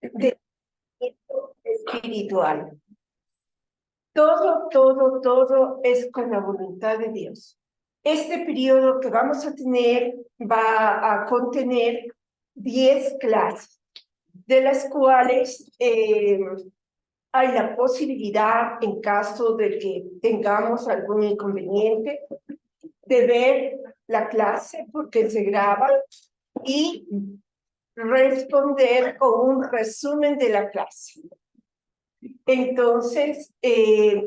de espiritual. Todo es con la voluntad de Dios. Este periodo que vamos a tener va a contener 10 clases, de las cuales hay la posibilidad, en caso de que tengamos algún inconveniente, de ver la clase porque se graba y responder con un resumen de la clase. Entonces,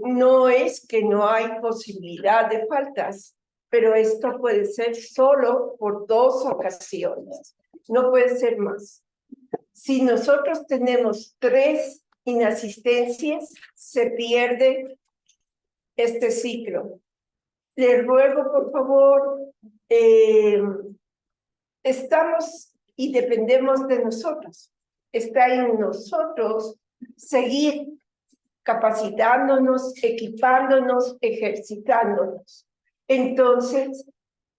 no es que no hay posibilidad de faltas, pero esto puede ser solo por 2 ocasiones, no puede ser más. Si nosotros tenemos 3 inasistencias, se pierde este ciclo. Les ruego, por favor, estamos y dependemos de nosotros. Está en nosotros seguir capacitándonos, equipándonos, ejercitándonos. Entonces,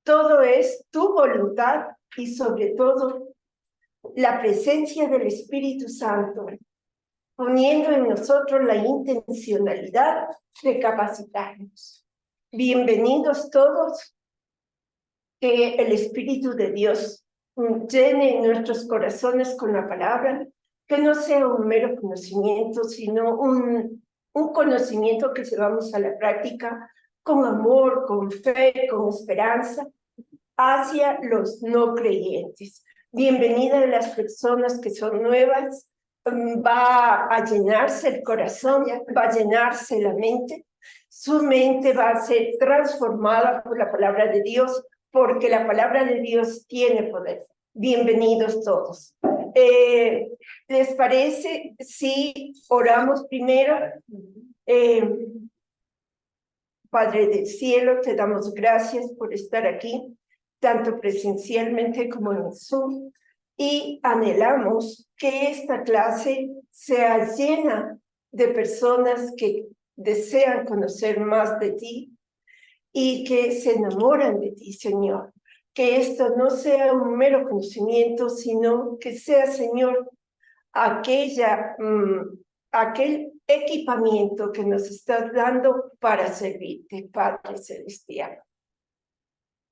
todo es tu voluntad y sobre todo la presencia del Espíritu Santo, poniendo en nosotros la intencionalidad de capacitarnos. Bienvenidos todos, que el Espíritu de Dios llene nuestros corazones con la palabra, que no sea un mero conocimiento, sino un conocimiento que llevamos a la práctica con amor, con fe, con esperanza, hacia los no creyentes. Bienvenida a las personas que son nuevas, va a llenarse el corazón, va a llenarse la mente, su mente va a ser transformada por la palabra de Dios, porque la palabra de Dios tiene poder. Bienvenidos todos. ¿Les parece si oramos primero? Padre del cielo, te damos gracias por estar aquí, tanto presencialmente como en Zoom, y anhelamos que esta clase sea llena de personas que desean conocer más de ti y que se enamoran de ti, Señor. Que esto no sea un mero conocimiento, sino que sea, Señor, aquel equipamiento que nos estás dando para servirte, Padre Celestial.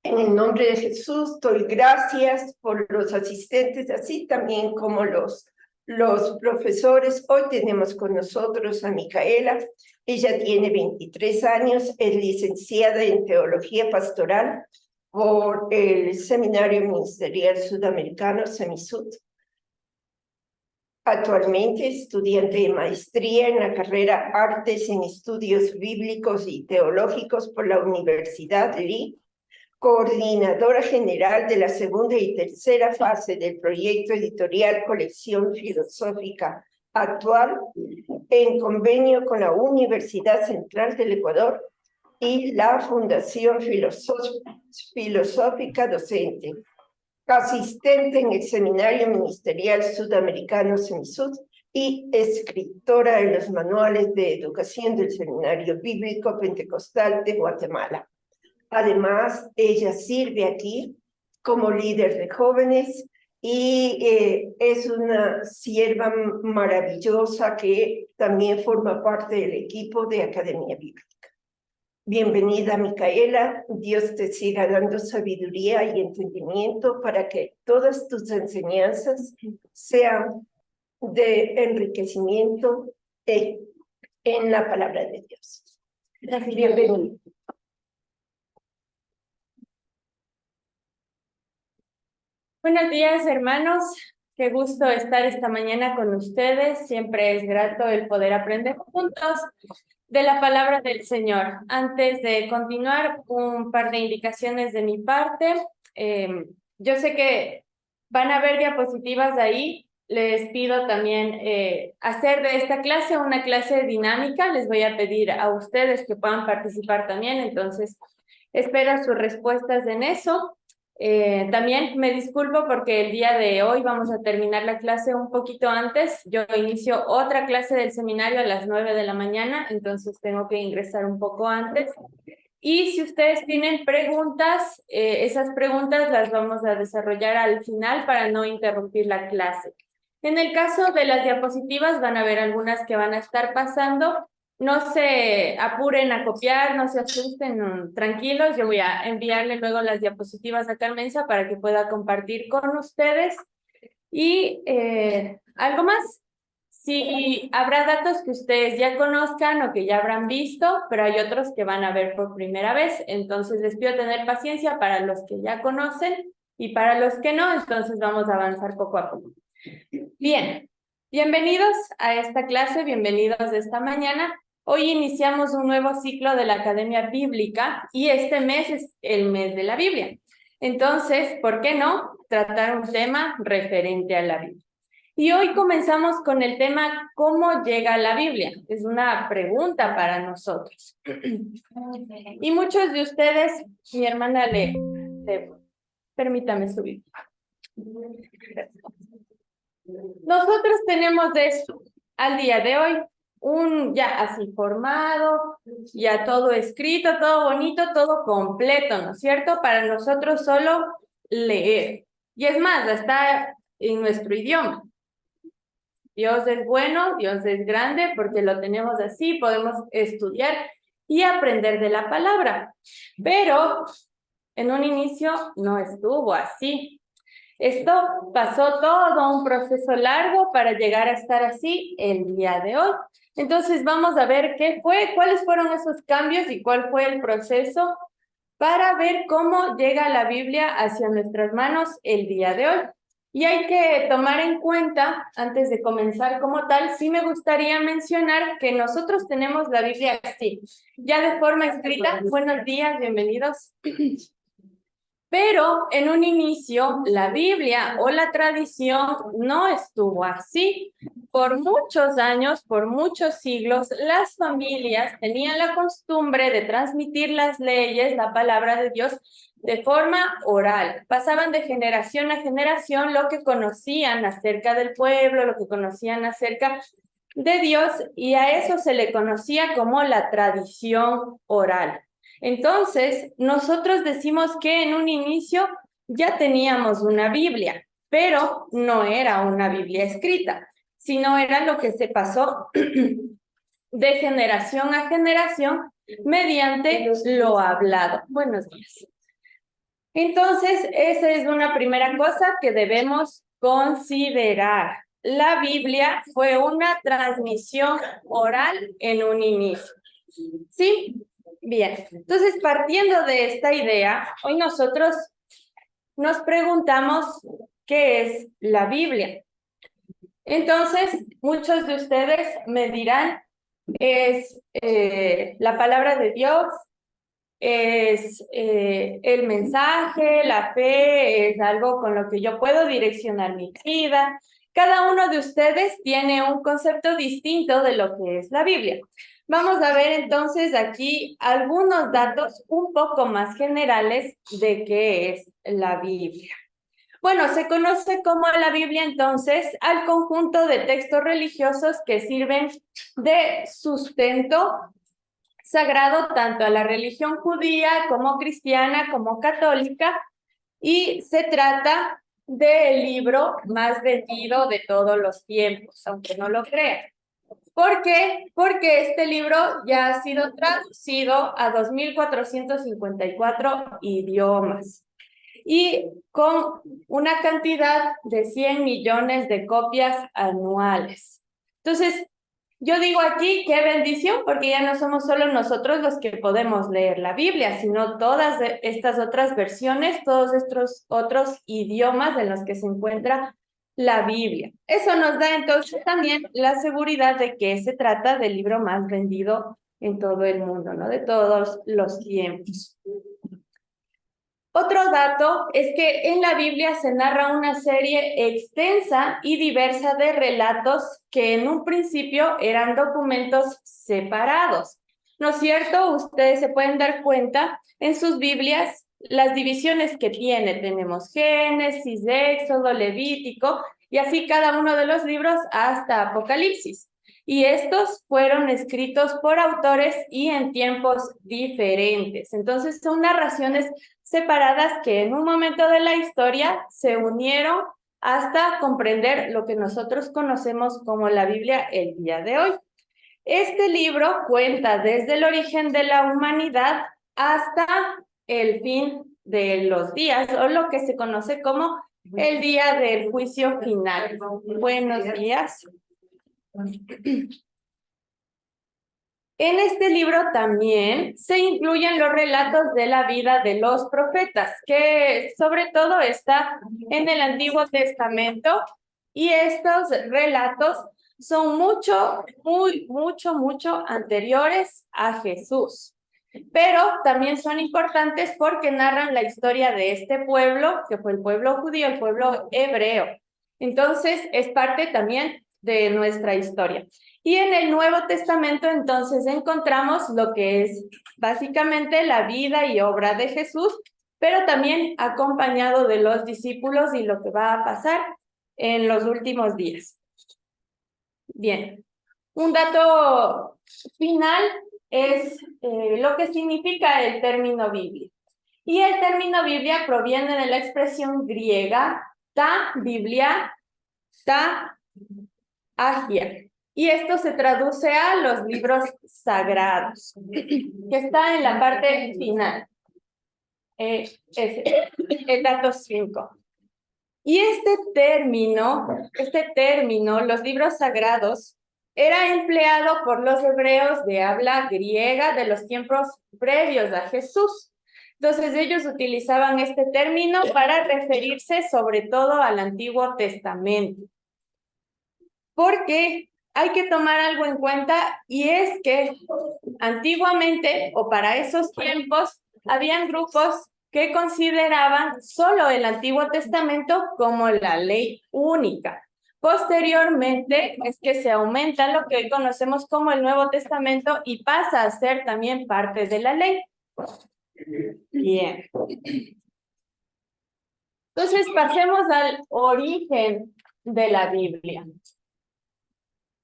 En el nombre de Jesús, doy gracias por los asistentes, así también como los profesores. Hoy tenemos con nosotros a Micaela. Ella tiene 23 años, es licenciada en Teología Pastoral por el Seminario Ministerial Sudamericano, SEMISUD. Actualmente estudiante de maestría en la carrera Artes en Estudios Bíblicos y Teológicos por la Universidad Lee, coordinadora general de la segunda y tercera fase del proyecto editorial Colección Filosófica Actual, en convenio con la Universidad Central del Ecuador y la Fundación Filosófica Docente. Asistente en el Seminario Ministerial Sudamericano SEMISUD y escritora de los manuales de educación del Seminario Bíblico Pentecostal de Guatemala. Además, ella sirve aquí como líder de jóvenes y es una sierva maravillosa que también forma parte del equipo de Academia Bíblica. Bienvenida, Micaela. Dios te siga dando sabiduría y entendimiento para que todas tus enseñanzas sean de enriquecimiento en la palabra de Dios. Bienvenida. Buenos días, hermanos. Qué gusto estar esta mañana con ustedes. Siempre es grato el poder aprender juntos de la palabra del Señor. Antes de continuar, un par de indicaciones de mi parte. Yo sé que van a ver diapositivas ahí. Les pido también hacer de esta clase una clase dinámica. Les voy a pedir a ustedes que puedan participar también. Entonces, espero sus respuestas en eso. También me disculpo porque el día de hoy vamos a terminar la clase un poquito antes. Yo inicio otra clase del seminario a las 9 de la mañana, entonces tengo que ingresar un poco antes. Y si ustedes tienen preguntas, esas preguntas las vamos a desarrollar al final para no interrumpir la clase. En el caso de las diapositivas, van a ver algunas que van a estar pasando. No se apuren a copiar, no se asusten, tranquilos. Yo voy a enviarle luego las diapositivas a Carmenza para que pueda compartir con ustedes. Y algo más. Sí, habrá datos que ustedes ya conozcan o que ya habrán visto, pero hay otros que van a ver por primera vez. Entonces les pido tener paciencia para los que ya conocen y para los que no, entonces vamos a avanzar poco a poco. Bien, bienvenidos a esta clase, bienvenidos esta mañana. Hoy iniciamos un nuevo ciclo de la Academia Bíblica y este mes es el mes de la Biblia. Entonces, ¿por qué no tratar un tema referente a la Biblia? Y hoy comenzamos con el tema ¿cómo llega la Biblia? Es una pregunta para nosotros. Y muchos de ustedes, mi hermana permítame subir. Nosotros tenemos de eso al día de hoy, ya así formado, ya todo escrito, todo bonito, todo completo, ¿no es cierto? Para nosotros solo leer. Y es más, está en nuestro idioma. Dios es bueno, Dios es grande, porque lo tenemos así, podemos estudiar y aprender de la palabra. Pero en un inicio no estuvo así. Esto pasó todo un proceso largo para llegar a estar así el día de hoy. Entonces vamos a ver cuáles fueron esos cambios y cuál fue el proceso para ver cómo llega la Biblia hacia nuestras manos el día de hoy. Y hay que tomar en cuenta, antes de comenzar como tal, sí me gustaría mencionar que nosotros tenemos la Biblia así, ya de forma escrita. Buenos días, bienvenidos. Pero en un inicio, la Biblia o la tradición no estuvo así. Por muchos años, por muchos siglos, las familias tenían la costumbre de transmitir las leyes, la palabra de Dios, de forma oral. Pasaban de generación a generación lo que conocían acerca del pueblo, lo que conocían acerca de Dios, y a eso se le conocía como la tradición oral. Entonces, nosotros decimos que en un inicio ya teníamos una Biblia, pero no era una Biblia escrita, sino era lo que se pasó de generación a generación mediante lo hablado. Buenos días. Entonces, esa es una primera cosa que debemos considerar. La Biblia fue una transmisión oral en un inicio. ¿Sí? Bien, entonces partiendo de esta idea, hoy nosotros nos preguntamos ¿qué es la Biblia? Entonces, muchos de ustedes me dirán, es la palabra de Dios, es el mensaje, la fe, es algo con lo que yo puedo direccionar mi vida. Cada uno de ustedes tiene un concepto distinto de lo que es la Biblia. Vamos a ver entonces aquí algunos datos un poco más generales de qué es la Biblia. Bueno, se conoce como la Biblia entonces al conjunto de textos religiosos que sirven de sustento sagrado tanto a la religión judía como cristiana como católica, y se trata del libro más vendido de todos los tiempos, aunque no lo crean. ¿Por qué? Porque este libro ya ha sido traducido a 2.454 idiomas y con una cantidad de 100 millones de copias anuales. Entonces, yo digo aquí, qué bendición, porque ya no somos solo nosotros los que podemos leer la Biblia, sino todas estas otras versiones, todos estos otros idiomas en los que se encuentra la Biblia. Eso nos da entonces también la seguridad de que se trata del libro más vendido en todo el mundo, ¿no? De todos los tiempos. Otro dato es que en la Biblia se narra una serie extensa y diversa de relatos que en un principio eran documentos separados. ¿No es cierto? Ustedes se pueden dar cuenta en sus Biblias las divisiones que tiene. Tenemos Génesis, Éxodo, Levítico y así cada uno de los libros hasta Apocalipsis. Y estos fueron escritos por autores y en tiempos diferentes. Entonces son narraciones separadas que en un momento de la historia se unieron hasta comprender lo que nosotros conocemos como la Biblia el día de hoy. Este libro cuenta desde el origen de la humanidad hasta el fin de los días, o lo que se conoce como el día del juicio final. Buenos días. En este libro también se incluyen los relatos de la vida de los profetas, que sobre todo está en el Antiguo Testamento, y estos relatos son mucho anteriores a Jesús. Pero también son importantes porque narran la historia de este pueblo, que fue el pueblo judío, el pueblo hebreo. Entonces, es parte también de nuestra historia. Y en el Nuevo Testamento, entonces, encontramos lo que es básicamente la vida y obra de Jesús, pero también acompañado de los discípulos y lo que va a pasar en los últimos días. Bien, un dato final es lo que significa el término Biblia. Y el término Biblia proviene de la expresión griega ta Biblia, ta agia. Y esto se traduce a los libros sagrados, que está en la parte final. Es el dato 5. Y este término, los libros sagrados, era empleado por los hebreos de habla griega de los tiempos previos a Jesús. Entonces ellos utilizaban este término para referirse sobre todo al Antiguo Testamento. Porque hay que tomar algo en cuenta, y es que antiguamente, o para esos tiempos, habían grupos que consideraban solo el Antiguo Testamento como la ley única. Posteriormente es que se aumenta lo que hoy conocemos como el Nuevo Testamento y pasa a ser también parte de la ley. Bien. Entonces pasemos al origen de la Biblia.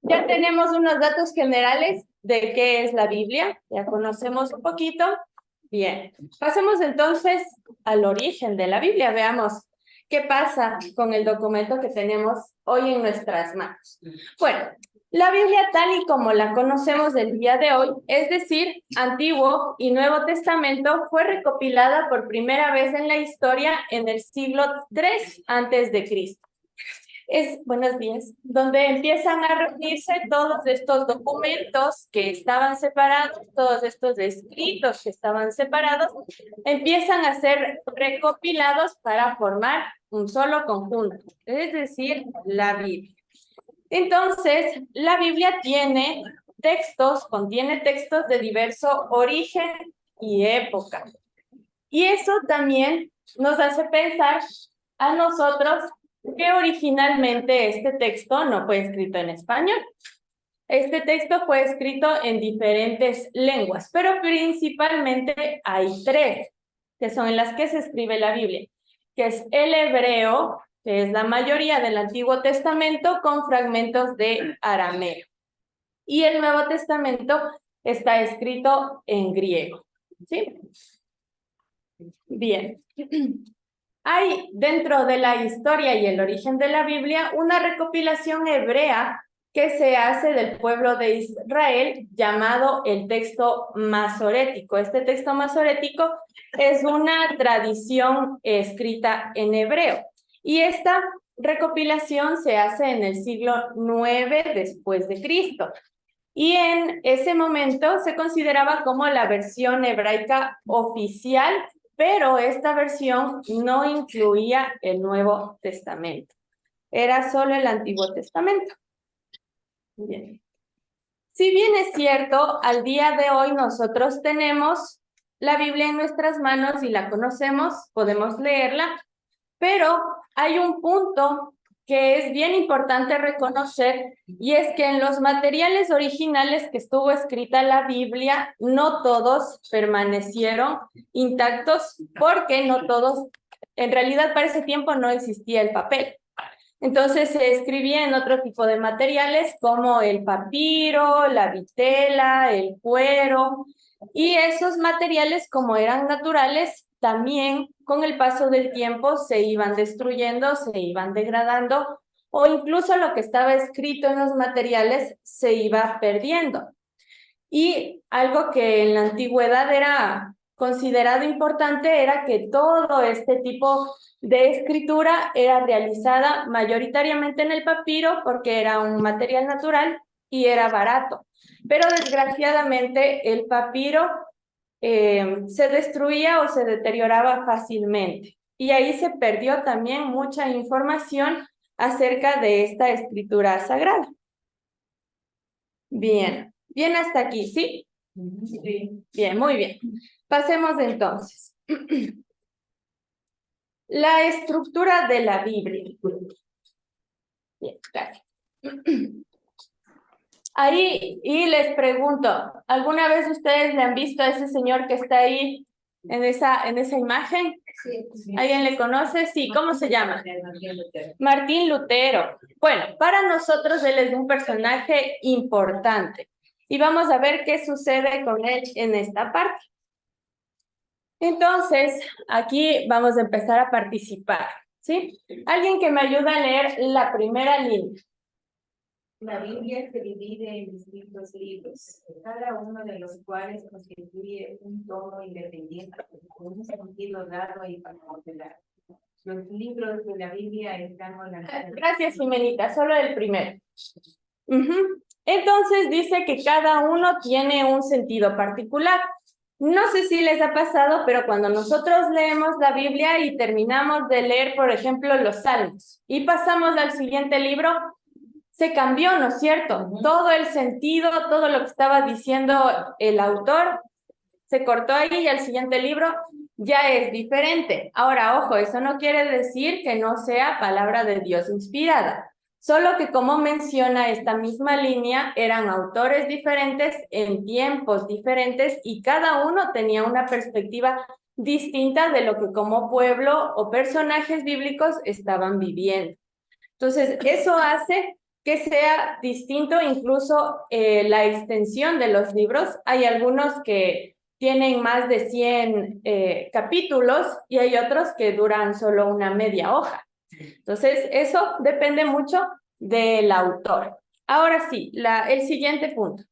Ya tenemos unos datos generales de qué es la Biblia, ya conocemos un poquito. Bien, pasemos entonces al origen de la Biblia. Veamos qué pasa con el documento que tenemos hoy en nuestras manos. Bueno, la Biblia tal y como la conocemos del día de hoy, es decir, Antiguo y Nuevo Testamento, fue recopilada por primera vez en la historia en el siglo III a.C. Buenos días, donde empiezan a reunirse todos estos documentos que estaban separados, todos estos escritos que estaban separados, empiezan a ser recopilados para formar un solo conjunto, es decir, la Biblia. Entonces, la Biblia contiene textos de diverso origen y época. Y eso también nos hace pensar a nosotros que originalmente este texto no fue escrito en español. Este texto fue escrito en diferentes lenguas, pero principalmente hay 3, que son en las que se escribe la Biblia, que es el hebreo, que es la mayoría del Antiguo Testamento, con fragmentos de arameo. Y el Nuevo Testamento está escrito en griego. ¿Sí? Bien. Hay dentro de la historia y el origen de la Biblia una recopilación hebrea que se hace del pueblo de Israel llamado el texto masorético. Este texto masorético es una tradición escrita en hebreo, y esta recopilación se hace en el siglo IX después de Cristo. Y en ese momento se consideraba como la versión hebraica oficial, pero esta versión no incluía el Nuevo Testamento. Era solo el Antiguo Testamento. Bien. Si bien es cierto, al día de hoy nosotros tenemos la Biblia en nuestras manos y la conocemos, podemos leerla, pero hay un punto que es bien importante reconocer, y es que en los materiales originales que estuvo escrita la Biblia, no todos permanecieron intactos, porque no todos, en realidad para ese tiempo no existía el papel. Entonces se escribía en otro tipo de materiales como el papiro, la vitela, el cuero, y esos materiales, como eran naturales, también con el paso del tiempo se iban destruyendo, se iban degradando, o incluso lo que estaba escrito en los materiales se iba perdiendo. Y algo que en la antigüedad era considerado importante era que todo este tipo de escritura era realizada mayoritariamente en el papiro porque era un material natural y era barato. Pero desgraciadamente el papiro se destruía o se deterioraba fácilmente. Y ahí se perdió también mucha información acerca de esta escritura sagrada. Bien, bien hasta aquí, ¿sí? Sí. Bien, muy bien. Pasemos entonces. La estructura de la Biblia. Bien, gracias. Ahí, y les pregunto, ¿alguna vez ustedes le han visto a ese señor que está ahí en esa imagen? Sí. ¿Alguien le conoce? Sí, ¿cómo se llama? Martín Lutero. Bueno, para nosotros él es un personaje importante y vamos a ver qué sucede con él en esta parte. Entonces, aquí vamos a empezar a participar, ¿sí? Alguien que me ayude a leer la primera línea. La Biblia se divide en distintos libros, cada uno de los cuales constituye un tomo independiente, con un sentido dado y particular. Los libros de la Biblia están organizados. Gracias, Jimenita, solo el primero. Entonces dice que cada uno tiene un sentido particular. No sé si les ha pasado, pero cuando nosotros leemos la Biblia y terminamos de leer, por ejemplo, los Salmos, y pasamos al siguiente libro, se cambió, ¿no es cierto? Todo el sentido, todo lo que estaba diciendo el autor, se cortó ahí y el siguiente libro ya es diferente. Ahora, ojo, eso no quiere decir que no sea palabra de Dios inspirada. Solo que como menciona esta misma línea, eran autores diferentes en tiempos diferentes y cada uno tenía una perspectiva distinta de lo que como pueblo o personajes bíblicos estaban viviendo. Entonces, eso hace que sea distinto incluso la extensión de los libros. Hay algunos que tienen más de 100 capítulos y hay otros que duran solo una media hoja. Entonces, eso depende mucho del autor. Ahora sí, el siguiente punto.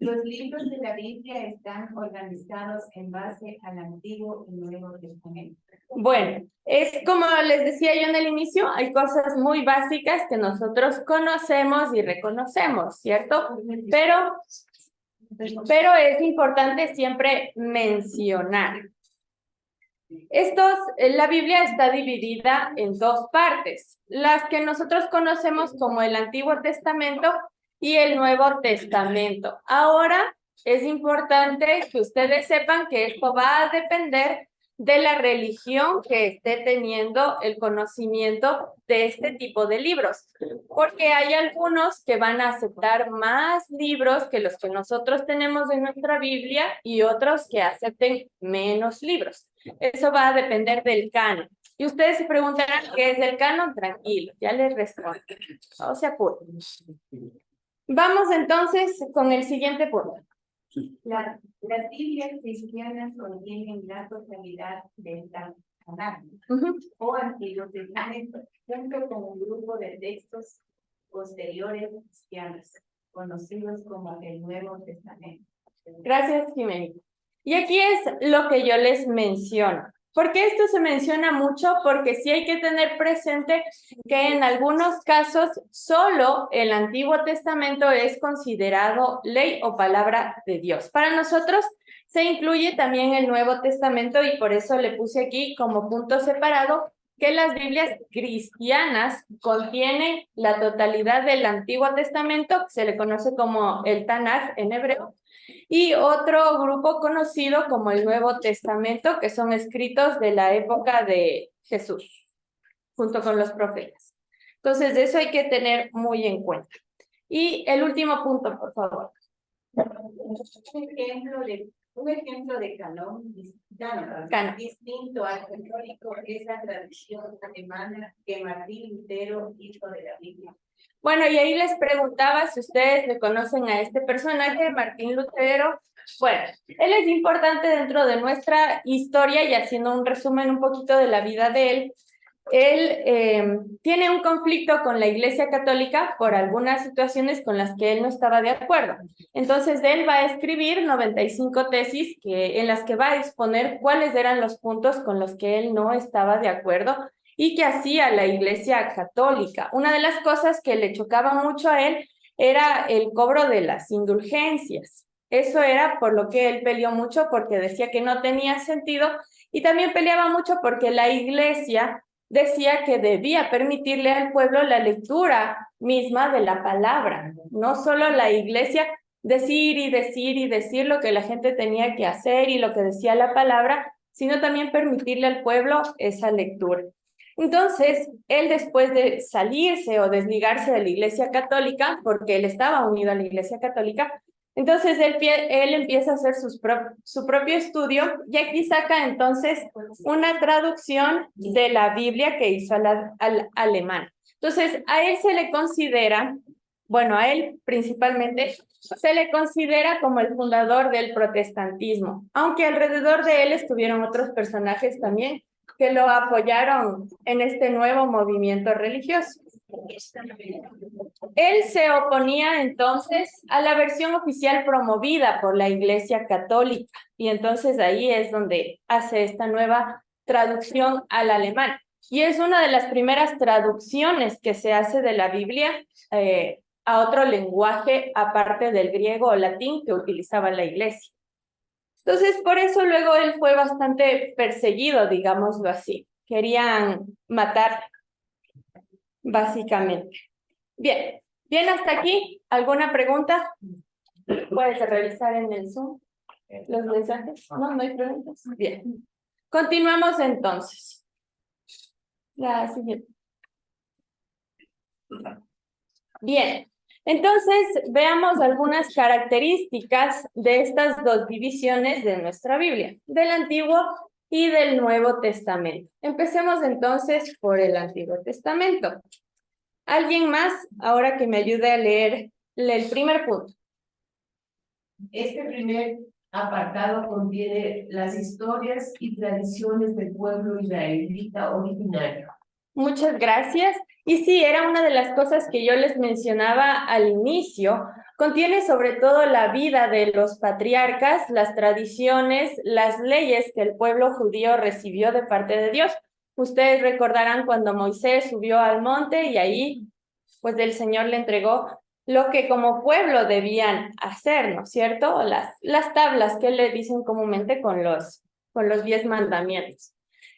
Los libros de la Biblia están organizados en base al Antiguo y Nuevo Testamento. Bueno, es como les decía yo en el inicio, hay cosas muy básicas que nosotros conocemos y reconocemos, ¿cierto? Pero es importante siempre mencionar. La Biblia está dividida en dos partes, las que nosotros conocemos como el Antiguo Testamento y el Nuevo Testamento. Ahora es importante que ustedes sepan que esto va a depender de la religión que esté teniendo el conocimiento de este tipo de libros, porque hay algunos que van a aceptar más libros que los que nosotros tenemos en nuestra Biblia y otros que acepten menos libros. Eso va a depender del canon. Y ustedes se preguntarán qué es el canon, tranquilo, ya les respondo. No se apuren. Vamos entonces con el siguiente punto. Las Biblias cristianas contienen la totalidad del Tanaj o Antiguo Testamento, junto con un grupo de textos posteriores cristianos, conocidos como el Nuevo Testamento. Gracias, Jiménez. Y aquí es lo que yo les menciono. ¿Por qué esto se menciona mucho? Porque sí hay que tener presente que en algunos casos solo el Antiguo Testamento es considerado ley o palabra de Dios. Para nosotros se incluye también el Nuevo Testamento y por eso le puse aquí como punto separado que las Biblias cristianas contienen la totalidad del Antiguo Testamento, que se le conoce como el Tanaj en hebreo, y otro grupo conocido como el Nuevo Testamento, que son escritos de la época de Jesús, junto con los profetas. Entonces, eso hay que tener muy en cuenta. Y el último punto, por favor. Un ejemplo de Un ejemplo de canon Canon. distinto al católico es la tradición alemana que Martín Lutero hizo de la Biblia. Bueno, y ahí les preguntaba si ustedes le conocen a este personaje, Martín Lutero. Bueno, él es importante dentro de nuestra historia y haciendo un resumen un poquito de la vida de él. Él tiene un conflicto con la Iglesia Católica por algunas situaciones con las que él no estaba de acuerdo. Entonces, él va a escribir 95 tesis en las que va a exponer cuáles eran los puntos con los que él no estaba de acuerdo y que hacía la Iglesia Católica. Una de las cosas que le chocaba mucho a él era el cobro de las indulgencias. Eso era por lo que él peleó mucho, porque decía que no tenía sentido, y también peleaba mucho porque la Iglesia decía que debía permitirle al pueblo la lectura misma de la palabra, no solo la Iglesia decir y decir y decir lo que la gente tenía que hacer y lo que decía la palabra, sino también permitirle al pueblo esa lectura. Entonces, él después de salirse o desligarse de la Iglesia Católica, porque él estaba unido a la Iglesia Católica, entonces él empieza a hacer su propio estudio y aquí saca entonces una traducción de la Biblia que hizo al alemán. Entonces, a él se le considera, bueno, a él principalmente, se le considera como el fundador del protestantismo, aunque alrededor de él estuvieron otros personajes también que lo apoyaron en este nuevo movimiento religioso. Él se oponía entonces a la versión oficial promovida por la Iglesia Católica y entonces ahí es donde hace esta nueva traducción al alemán. Y es una de las primeras traducciones que se hace de la Biblia a otro lenguaje aparte del griego o latín que utilizaba la Iglesia. Entonces, por eso luego él fue bastante perseguido, digámoslo así. Querían matar, básicamente. Bien, bien hasta aquí. ¿Alguna pregunta? ¿Puedes revisar en el Zoom los mensajes? No, no hay preguntas. Bien. Continuamos entonces. La siguiente. Bien. Entonces, veamos algunas características de estas dos divisiones de nuestra Biblia, del Antiguo y del Nuevo Testamento. Empecemos entonces por el Antiguo Testamento. ¿Alguien más ahora que me ayude a leer el primer punto? Este primer apartado contiene las historias y tradiciones del pueblo israelita originario. Muchas gracias. Y sí, era una de las cosas que yo les mencionaba al inicio. Contiene sobre todo la vida de los patriarcas, las tradiciones, las leyes que el pueblo judío recibió de parte de Dios. Ustedes recordarán cuando Moisés subió al monte y ahí, pues el Señor le entregó lo que como pueblo debían hacer, ¿no es cierto? Las tablas que le dicen comúnmente con los 10 mandamientos.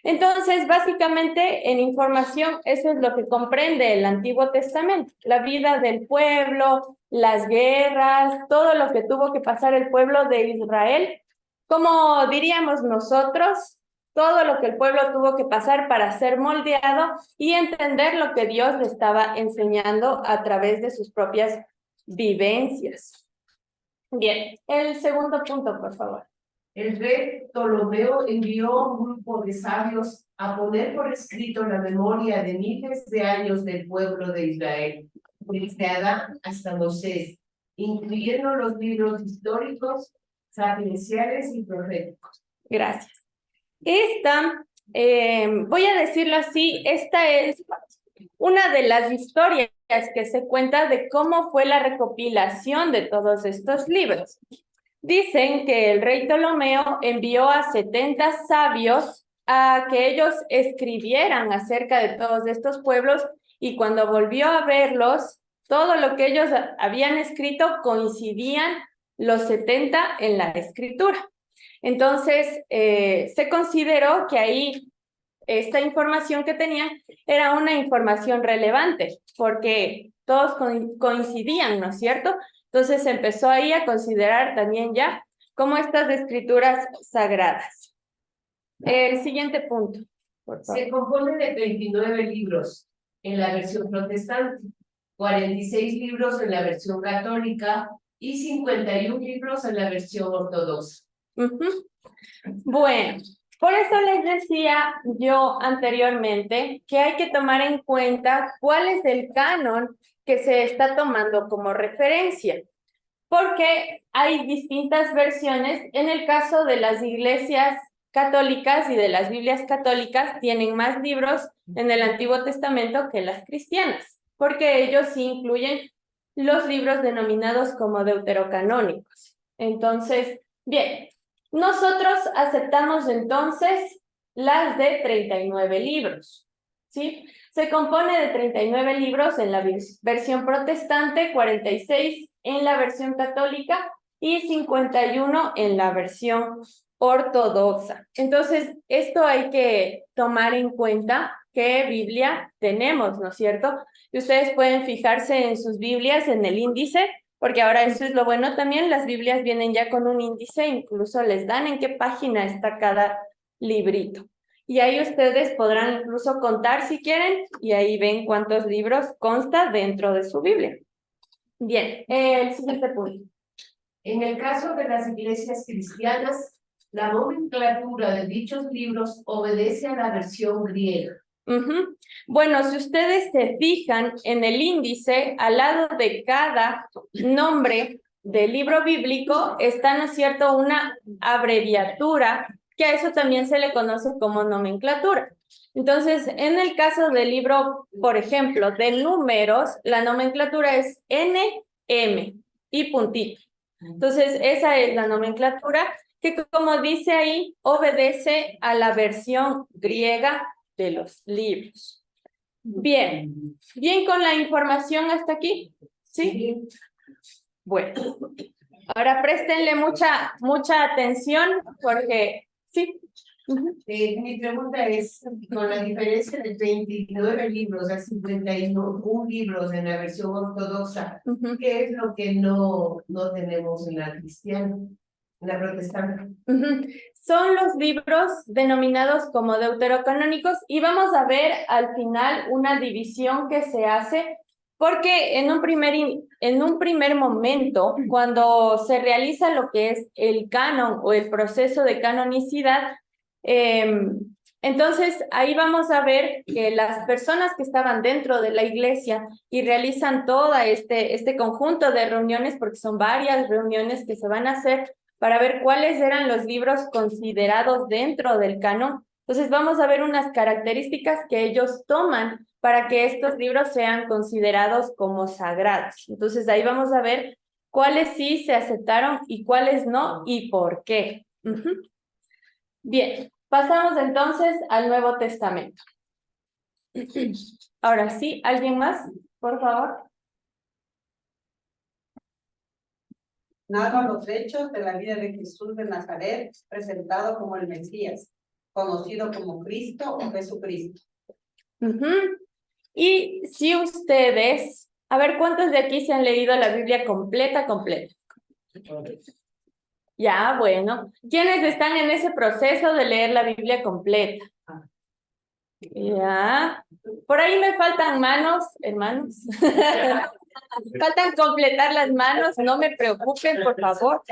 Entonces, básicamente, en información, eso es lo que comprende el Antiguo Testamento, la vida del pueblo, las guerras, todo lo que tuvo que pasar el pueblo de Israel, como diríamos nosotros, todo lo que el pueblo tuvo que pasar para ser moldeado y entender lo que Dios le estaba enseñando a través de sus propias vivencias. Bien, el segundo punto, por favor. El rey Ptolomeo envió a un grupo de sabios a poner por escrito la memoria de miles de años del pueblo de Israel, desde Adán hasta Moisés, incluyendo los libros históricos, sapienciales y proféticos. Gracias. Esta, voy a decirlo así, esta es una de las historias que se cuenta de cómo fue la recopilación de todos estos libros. Dicen que el rey Ptolomeo envió a 70 sabios a que ellos escribieran acerca de todos estos pueblos y cuando volvió a verlos, todo lo que ellos habían escrito coincidían los 70 en la escritura. Entonces, se consideró que ahí esta información que tenían era una información relevante porque todos coincidían, ¿no es cierto? Entonces se empezó ahí a considerar también ya como estas escrituras sagradas. El siguiente punto, por favor. Se compone de 29 libros en la versión protestante, 46 libros en la versión católica y 51 libros en la versión ortodoxa. Ujú. Bueno, por eso les decía yo anteriormente que hay que tomar en cuenta cuál es el canon que se está tomando como referencia, porque hay distintas versiones. En el caso de las iglesias católicas y de las Biblias católicas, tienen más libros en el Antiguo Testamento que las cristianas, porque ellos sí incluyen los libros denominados como deuterocanónicos. Entonces, bien, nosotros aceptamos entonces las de 39 libros, ¿sí? Se compone de 39 libros en la versión protestante, 46 en la versión católica y 51 en la versión ortodoxa. Entonces, esto hay que tomar en cuenta qué Biblia tenemos, ¿no es cierto? Y ustedes pueden fijarse en sus Biblias, en el índice, porque ahora eso es lo bueno también, las Biblias vienen ya con un índice, incluso les dan en qué página está cada librito. Y ahí ustedes podrán incluso contar si quieren, y ahí ven cuántos libros consta dentro de su Biblia. Bien, el siguiente punto. En el caso de las iglesias cristianas, la nomenclatura de dichos libros obedece a la versión griega. Uh-huh. Bueno, si ustedes se fijan en el índice, al lado de cada nombre del libro bíblico está, ¿no es cierto?, una abreviatura, que a eso también se le conoce como nomenclatura. Entonces, en el caso del libro, por ejemplo, de Números, la nomenclatura es NM y puntito. Entonces, esa es la nomenclatura que, como dice ahí, obedece a la versión griega de los libros. Bien, bien con la información hasta aquí, ¿sí? Bueno, ahora préstenle mucha atención porque, sí. Mi pregunta es, con la diferencia de 29 libros a 51 libros en la versión ortodoxa, ¿qué es lo que no tenemos en la cristiana, en la protestante? Son los libros denominados como deuterocanónicos y vamos a ver al final una división que se hace porque en un primer momento, cuando se realiza lo que es el canon o el proceso de canonicidad, entonces ahí vamos a ver que las personas que estaban dentro de la iglesia y realizan todo este conjunto de reuniones, porque son varias reuniones que se van a hacer para ver cuáles eran los libros considerados dentro del canon. Entonces vamos a ver unas características que ellos toman para que estos libros sean considerados como sagrados. Entonces ahí vamos a ver cuáles sí se aceptaron y cuáles no y por qué. Bien, pasamos entonces al Nuevo Testamento. Ahora sí, ¿alguien más? Por favor. Narra los hechos de la vida de Jesús de Nazaret, presentado como el Mesías, conocido como Cristo o Jesucristo. Y si ustedes, a ver, ¿cuántos de aquí se han leído la Biblia completa? Ya, bueno. ¿Quiénes están en ese proceso de leer la Biblia completa? Ya. Por ahí me faltan manos, hermanos. Faltan completar las manos, no me preocupen, por favor.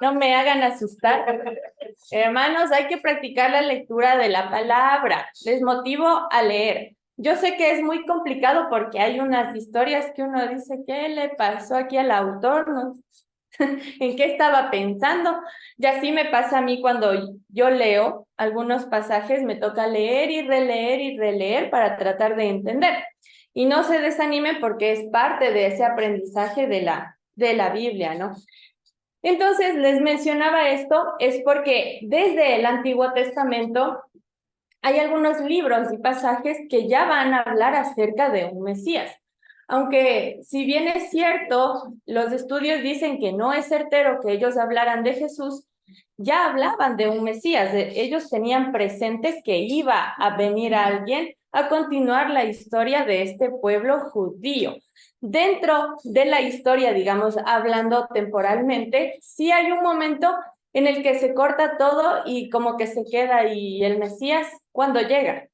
No me hagan asustar. Hermanos, hay que practicar la lectura de la palabra. Les motivo a leer. Yo sé que es muy complicado porque hay unas historias que uno dice, ¿qué le pasó aquí al autor? ¿No? ¿En qué estaba pensando? Y así me pasa a mí cuando yo leo algunos pasajes, me toca leer y releer para tratar de entender. Y no se desanimen porque es parte de ese aprendizaje de la Biblia, ¿no? Entonces, les mencionaba esto, es porque desde el Antiguo Testamento hay algunos libros y pasajes que ya van a hablar acerca de un Mesías. Aunque si bien es cierto, los estudios dicen que no es certero que ellos hablaran de Jesús, ya hablaban de un Mesías. Ellos tenían presente que iba a venir alguien a continuar la historia de este pueblo judío. Dentro de la historia, digamos, hablando temporalmente, sí hay un momento en el que se corta todo y como que se queda ahí el Mesías cuando llega,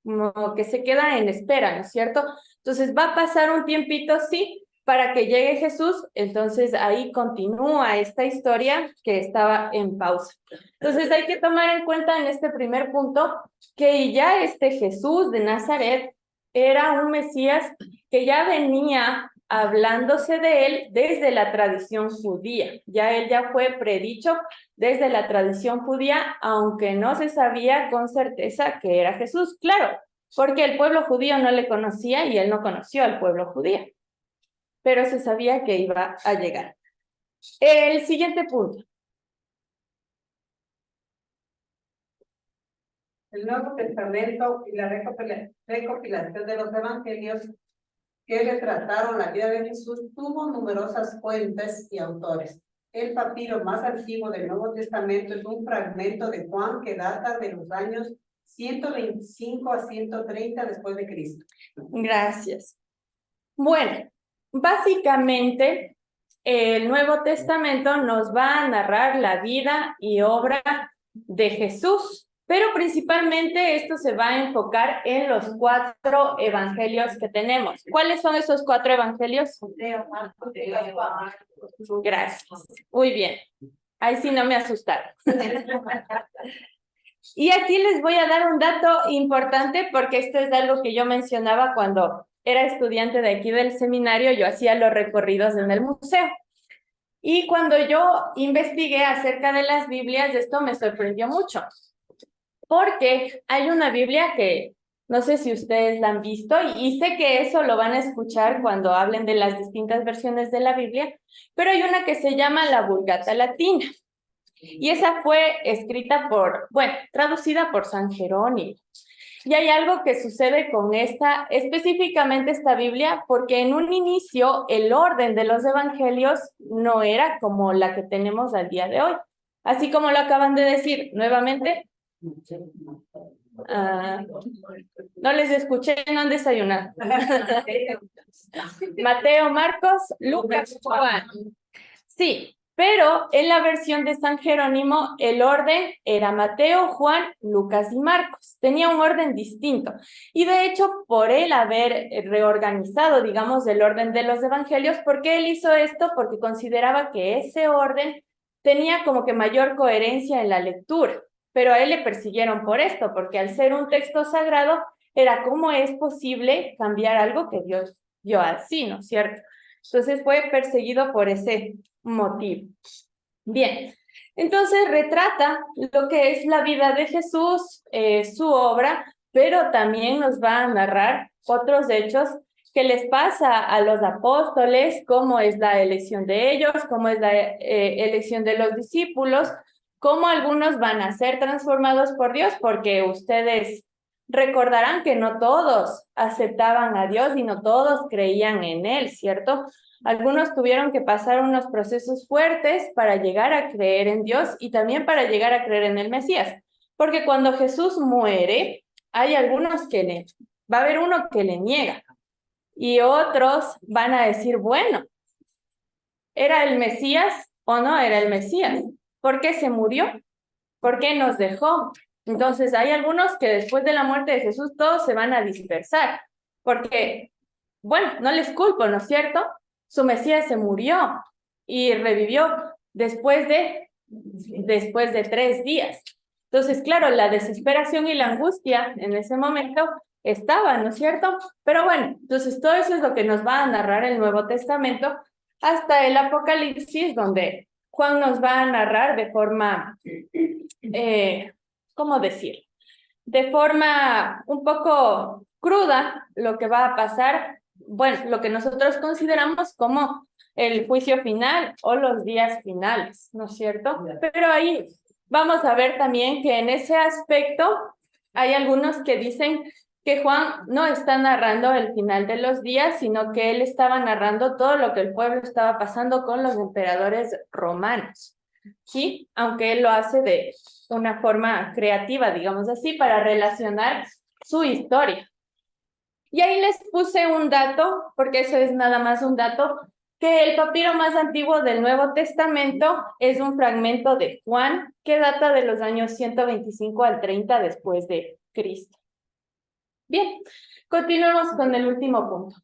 como que se queda en espera, ¿no es cierto? Entonces va a pasar un tiempito, sí, para que llegue Jesús. Entonces ahí continúa esta historia que estaba en pausa. Entonces hay que tomar en cuenta en este primer punto que ya este Jesús de Nazaret era un Mesías que ya venía hablándose de él desde la tradición judía. Él ya fue predicho desde la tradición judía, aunque no se sabía con certeza que era Jesús. Claro, porque el pueblo judío no le conocía y él no conoció al pueblo judío, pero se sabía que iba a llegar. El siguiente punto. El Nuevo Testamento y la recopilación de los evangelios que retrataron la vida de Jesús tuvo numerosas fuentes y autores. El papiro más antiguo del Nuevo Testamento es un fragmento de Juan que data de los años 125 a 130 después de Cristo. Gracias. Bueno, básicamente el Nuevo Testamento nos va a narrar la vida y obra de Jesús, pero principalmente esto se va a enfocar en los 4 evangelios que tenemos. ¿Cuáles son esos 4 evangelios? Gracias. Muy bien. Ahí sí no me asustaron. Y aquí les voy a dar un dato importante porque esto es algo que yo mencionaba cuando era estudiante de aquí del seminario. Yo hacía los recorridos en el museo. Y cuando yo investigué acerca de las Biblias, esto me sorprendió mucho. Porque hay una Biblia que no sé si ustedes la han visto y sé que eso lo van a escuchar cuando hablen de las distintas versiones de la Biblia, pero hay una que se llama la Vulgata Latina. Y esa fue escrita traducida por San Jerónimo. Y hay algo que sucede con específicamente esta Biblia, porque en un inicio el orden de los evangelios no era como la que tenemos al día de hoy. Así como lo acaban de decir nuevamente. No les escuché, no han desayunado. Mateo, Marcos, Lucas, Juan. Sí. Pero en la versión de San Jerónimo, el orden era Mateo, Juan, Lucas y Marcos. Tenía un orden distinto. Y de hecho, por él haber reorganizado, digamos, el orden de los evangelios, ¿por qué él hizo esto? Porque consideraba que ese orden tenía como que mayor coherencia en la lectura. Pero a él le persiguieron por esto, porque al ser un texto sagrado, era cómo es posible cambiar algo que Dios dio así, ¿no es cierto? Entonces fue perseguido por ese motivo. Bien, entonces retrata lo que es la vida de Jesús, su obra, pero también nos va a narrar otros hechos que les pasa a los apóstoles, cómo es la elección de ellos, cómo es la elección de los discípulos, cómo algunos van a ser transformados por Dios, porque ustedes recordarán que no todos aceptaban a Dios y no todos creían en Él, ¿cierto? Algunos tuvieron que pasar unos procesos fuertes para llegar a creer en Dios y también para llegar a creer en el Mesías. Porque cuando Jesús muere, hay algunos va a haber uno que le niega y otros van a decir, bueno, ¿era el Mesías o no era el Mesías? ¿Por qué se murió? ¿Por qué nos dejó? Entonces hay algunos que después de la muerte de Jesús todos se van a dispersar, porque, bueno, no les culpo, ¿no es cierto? Su Mesías se murió y revivió después de 3 días. Entonces, claro, la desesperación y la angustia en ese momento estaban, ¿no es cierto? Pero bueno, entonces todo eso es lo que nos va a narrar el Nuevo Testamento hasta el Apocalipsis, donde Juan nos va a narrar de forma, ¿cómo decir? De forma un poco cruda lo que va a pasar, bueno, lo que nosotros consideramos como el juicio final o los días finales, ¿no es cierto? Pero ahí vamos a ver también que en ese aspecto hay algunos que dicen que Juan no está narrando el final de los días, sino que él estaba narrando todo lo que el pueblo estaba pasando con los emperadores romanos, ¿sí? Aunque él lo hace de una forma creativa, digamos así, para relacionar su historia. Y ahí les puse un dato, porque eso es nada más un dato, que el papiro más antiguo del Nuevo Testamento es un fragmento de Juan que data de los años 125 al 30 después de Cristo. Bien, continuemos con el último punto.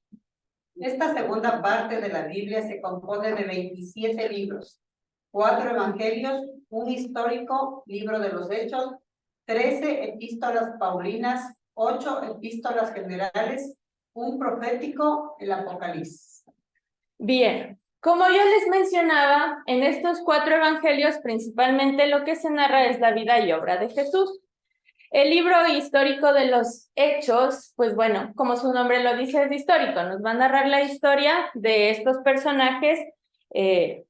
Esta segunda parte de la Biblia se compone de 27 libros, 4 evangelios, un histórico, libro de los Hechos, 13 epístolas paulinas, 8 epístolas generales, un profético, el Apocalipsis. Bien, como yo les mencionaba, en estos 4 evangelios principalmente lo que se narra es la vida y obra de Jesús. El libro histórico de los Hechos, pues bueno, como su nombre lo dice, es histórico. Nos va a narrar la historia de estos personajes,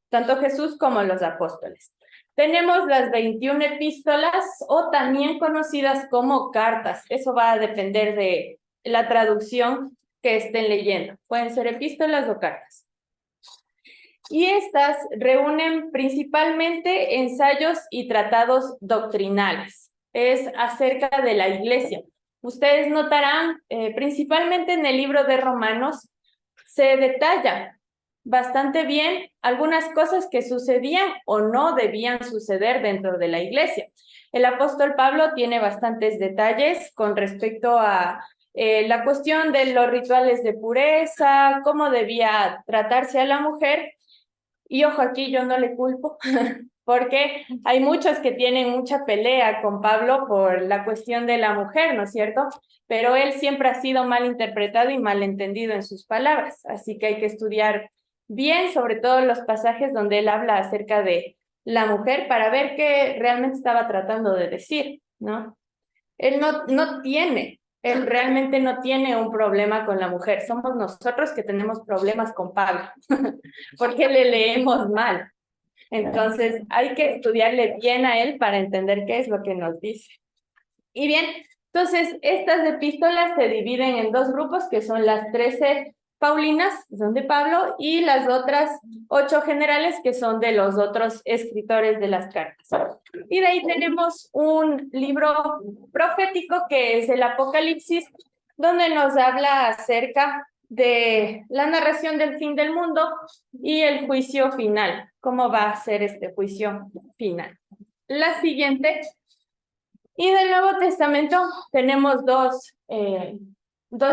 tanto Jesús como los apóstoles. Tenemos las 21 epístolas o también conocidas como cartas. Eso va a depender de la traducción que estén leyendo. Pueden ser epístolas o cartas. Y estas reúnen principalmente ensayos y tratados doctrinales. Es acerca de la iglesia. Ustedes notarán, principalmente en el libro de Romanos, se detalla bastante bien algunas cosas que sucedían o no debían suceder dentro de la iglesia. El apóstol Pablo tiene bastantes detalles con respecto a la cuestión de los rituales de pureza, cómo debía tratarse a la mujer. Y ojo, aquí yo no le culpo, porque hay muchos que tienen mucha pelea con Pablo por la cuestión de la mujer, ¿no es cierto? Pero él siempre ha sido mal interpretado y mal entendido en sus palabras, así que hay que estudiar bien, sobre todo los pasajes donde él habla acerca de la mujer para ver qué realmente estaba tratando de decir, ¿no? Él él realmente no tiene un problema con la mujer, somos nosotros que tenemos problemas con Pablo, porque le leemos mal. Entonces, hay que estudiarle bien a él para entender qué es lo que nos dice. Y bien, entonces, estas epístolas se dividen en 2 grupos, que son las 13 paulinas, que son de Pablo, y las otras 8 generales, que son de los otros escritores de las cartas. Y de ahí tenemos un libro profético, que es el Apocalipsis, donde nos habla acerca de la narración del fin del mundo y el juicio final, cómo va a ser este juicio final. La siguiente, y del Nuevo Testamento tenemos dos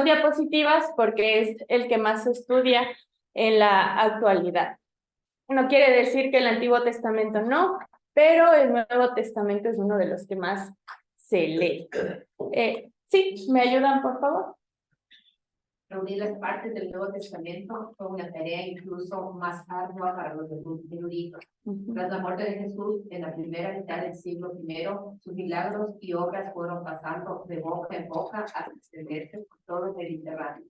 diapositivas porque es el que más se estudia en la actualidad. No quiere decir que el Antiguo Testamento no, pero el Nuevo Testamento es uno de los que más se lee. Sí, ¿me ayudan, por favor? Reunir las partes del Nuevo Testamento fue una tarea incluso más ardua para los eruditos. Tras la muerte de Jesús, en la primera mitad del siglo I, sus milagros y obras fueron pasando de boca en boca hasta extenderse por todo el Mediterráneo.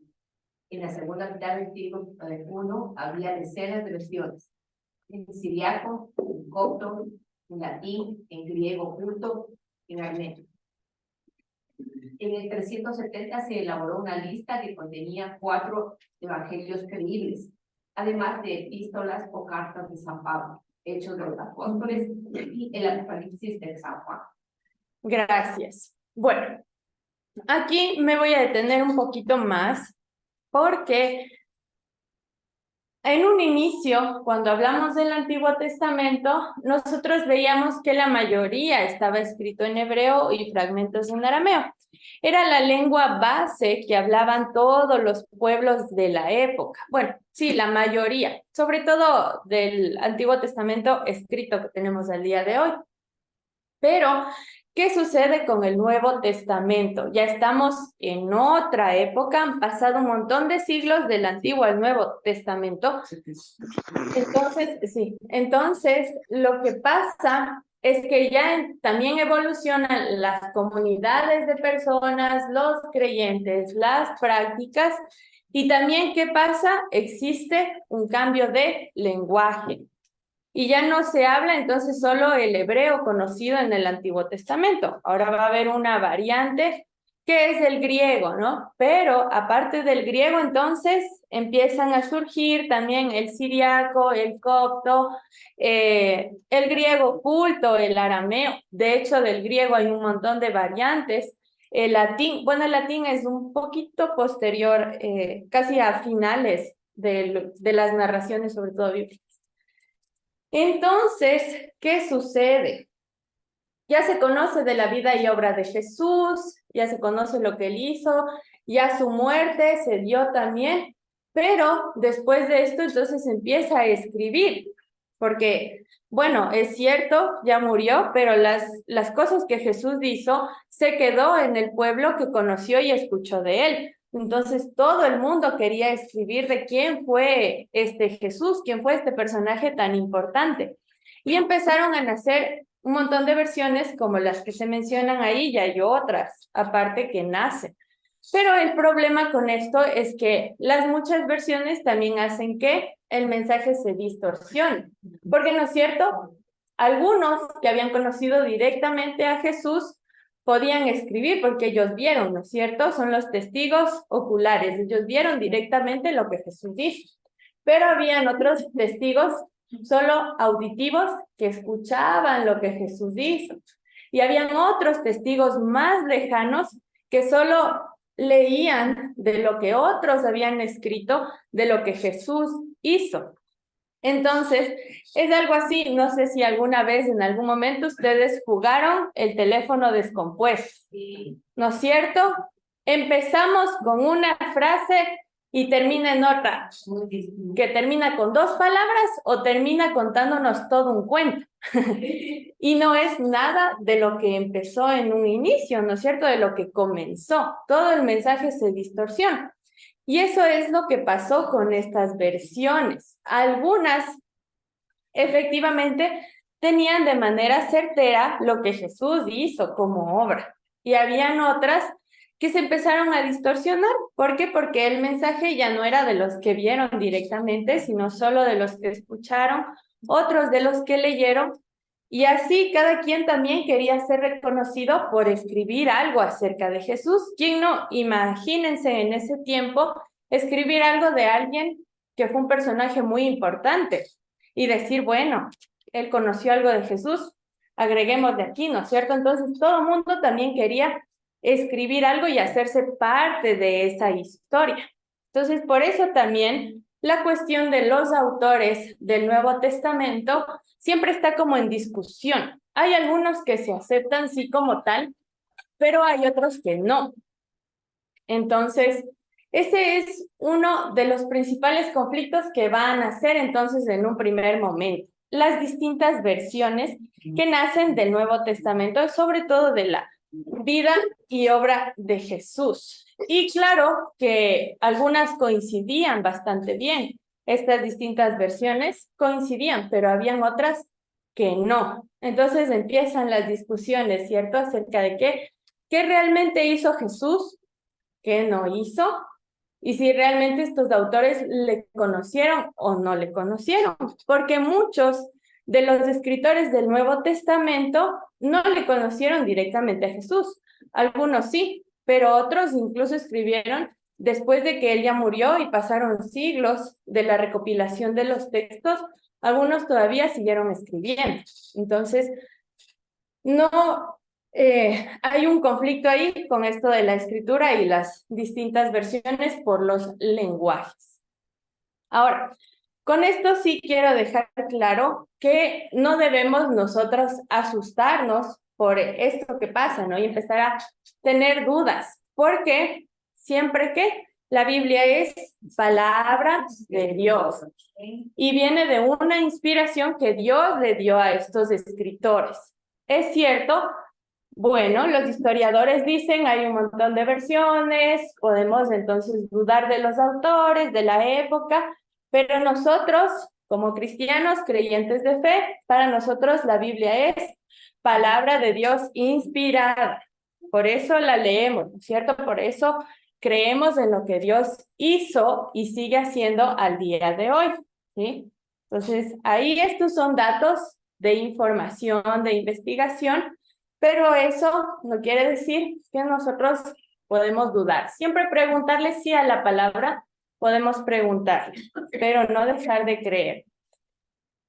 En la segunda mitad del siglo I había decenas de versiones, en siriaco, en copto, en latín, en griego culto, en armenio. En el 370 se elaboró una lista que contenía 4 evangelios creíbles, además de epístolas o cartas de San Pablo, Hechos de los Apóstoles y el Apocalipsis de San Juan. Gracias. Bueno, aquí me voy a detener un poquito más porque en un inicio, cuando hablamos del Antiguo Testamento, nosotros veíamos que la mayoría estaba escrito en hebreo y fragmentos en arameo. Era la lengua base que hablaban todos los pueblos de la época. Bueno, sí, la mayoría, sobre todo del Antiguo Testamento escrito que tenemos al día de hoy. Pero, ¿qué sucede con el Nuevo Testamento? Ya estamos en otra época, han pasado un montón de siglos del Antiguo al Nuevo Testamento. Entonces, lo que pasa es que ya también evolucionan las comunidades de personas, los creyentes, las prácticas, y también, ¿qué pasa? Existe un cambio de lenguaje. Y ya no se habla entonces solo el hebreo conocido en el Antiguo Testamento. Ahora va a haber una variante que es el griego, ¿no? Pero aparte del griego, entonces empiezan a surgir también el siriaco, el copto, el griego culto, el arameo. De hecho, del griego hay un montón de variantes. El latín, bueno, el latín es un poquito posterior, casi a finales de las narraciones, sobre todo bíblicas. Entonces, ¿qué sucede? Ya se conoce de la vida y obra de Jesús, ya se conoce lo que él hizo, ya su muerte se dio también, Pero después de esto, entonces empieza a escribir, porque, bueno, es cierto, ya murió, pero las cosas que Jesús hizo se quedó en el pueblo que conoció y escuchó de él. Entonces todo el mundo quería escribir de quién fue este Jesús, quién fue este personaje tan importante. Y empezaron a nacer un montón de versiones como las que se mencionan ahí, y hay otras, aparte que nacen. Pero el problema con esto es que las muchas versiones también hacen que el mensaje se distorsione. Porque, ¿no es cierto? Algunos que habían conocido directamente a Jesús podían escribir porque ellos vieron, ¿no es cierto? Son los testigos oculares. Ellos vieron directamente lo que Jesús hizo. Pero habían otros testigos solo auditivos que escuchaban lo que Jesús hizo. Y habían otros testigos más lejanos que solo leían de lo que otros habían escrito, de lo que Jesús hizo. Entonces, es algo así, no sé si alguna vez, en algún momento, ustedes jugaron el teléfono descompuesto, ¿no es cierto? Empezamos con una frase y termina en otra, que termina con 2 palabras o termina contándonos todo un cuento. Y no es nada de lo que empezó en un inicio, ¿no es cierto? De lo que comenzó. Todo el mensaje se distorsiona. Y eso es lo que pasó con estas versiones. Algunas, efectivamente, tenían de manera certera lo que Jesús hizo como obra. Y habían otras que se empezaron a distorsionar. ¿Por qué? Porque el mensaje ya no era de los que vieron directamente, sino solo de los que escucharon, otros de los que leyeron. Y así cada quien también quería ser reconocido por escribir algo acerca de Jesús. ¿Quién no? Imagínense en ese tiempo escribir algo de alguien que fue un personaje muy importante y decir, bueno, él conoció algo de Jesús, agreguemos de aquí, ¿no es cierto? Entonces todo el mundo también quería escribir algo y hacerse parte de esa historia. Entonces, por eso también la cuestión de los autores del Nuevo Testamento siempre está como en discusión. Hay algunos que se aceptan sí como tal, pero hay otros que no. Entonces, ese es uno de los principales conflictos que van a nacer entonces en un primer momento. Las distintas versiones que nacen del Nuevo Testamento, sobre todo de la vida y obra de Jesús. Y claro que algunas coincidían bastante bien. Estas distintas versiones coincidían, pero habían otras que no. Entonces empiezan las discusiones, ¿cierto? Acerca de qué realmente hizo Jesús, qué no hizo, y si realmente estos autores le conocieron o no le conocieron, porque muchos de los escritores del Nuevo Testamento no le conocieron directamente a Jesús. Algunos sí, pero otros incluso escribieron después de que él ya murió y pasaron siglos de la recopilación de los textos, algunos todavía siguieron escribiendo. Entonces, no hay un conflicto ahí con esto de la escritura y las distintas versiones por los lenguajes. Ahora, con esto sí quiero dejar claro que no debemos nosotros asustarnos por esto que pasa, ¿no? Y empezar a tener dudas, porque siempre que la Biblia es palabra de Dios y viene de una inspiración que Dios le dio a estos escritores. Es cierto, bueno, los historiadores dicen hay un montón de versiones, podemos entonces dudar de los autores, de la época, pero nosotros, como cristianos creyentes de fe, para nosotros la Biblia es palabra de Dios inspirada. Por eso la leemos, ¿no es cierto? Por eso creemos en lo que Dios hizo y sigue haciendo al día de hoy, ¿sí? Entonces, ahí estos son datos de información, de investigación, pero eso no quiere decir que nosotros podemos dudar. Siempre preguntarle sí a la palabra, podemos preguntarle, pero no dejar de creer.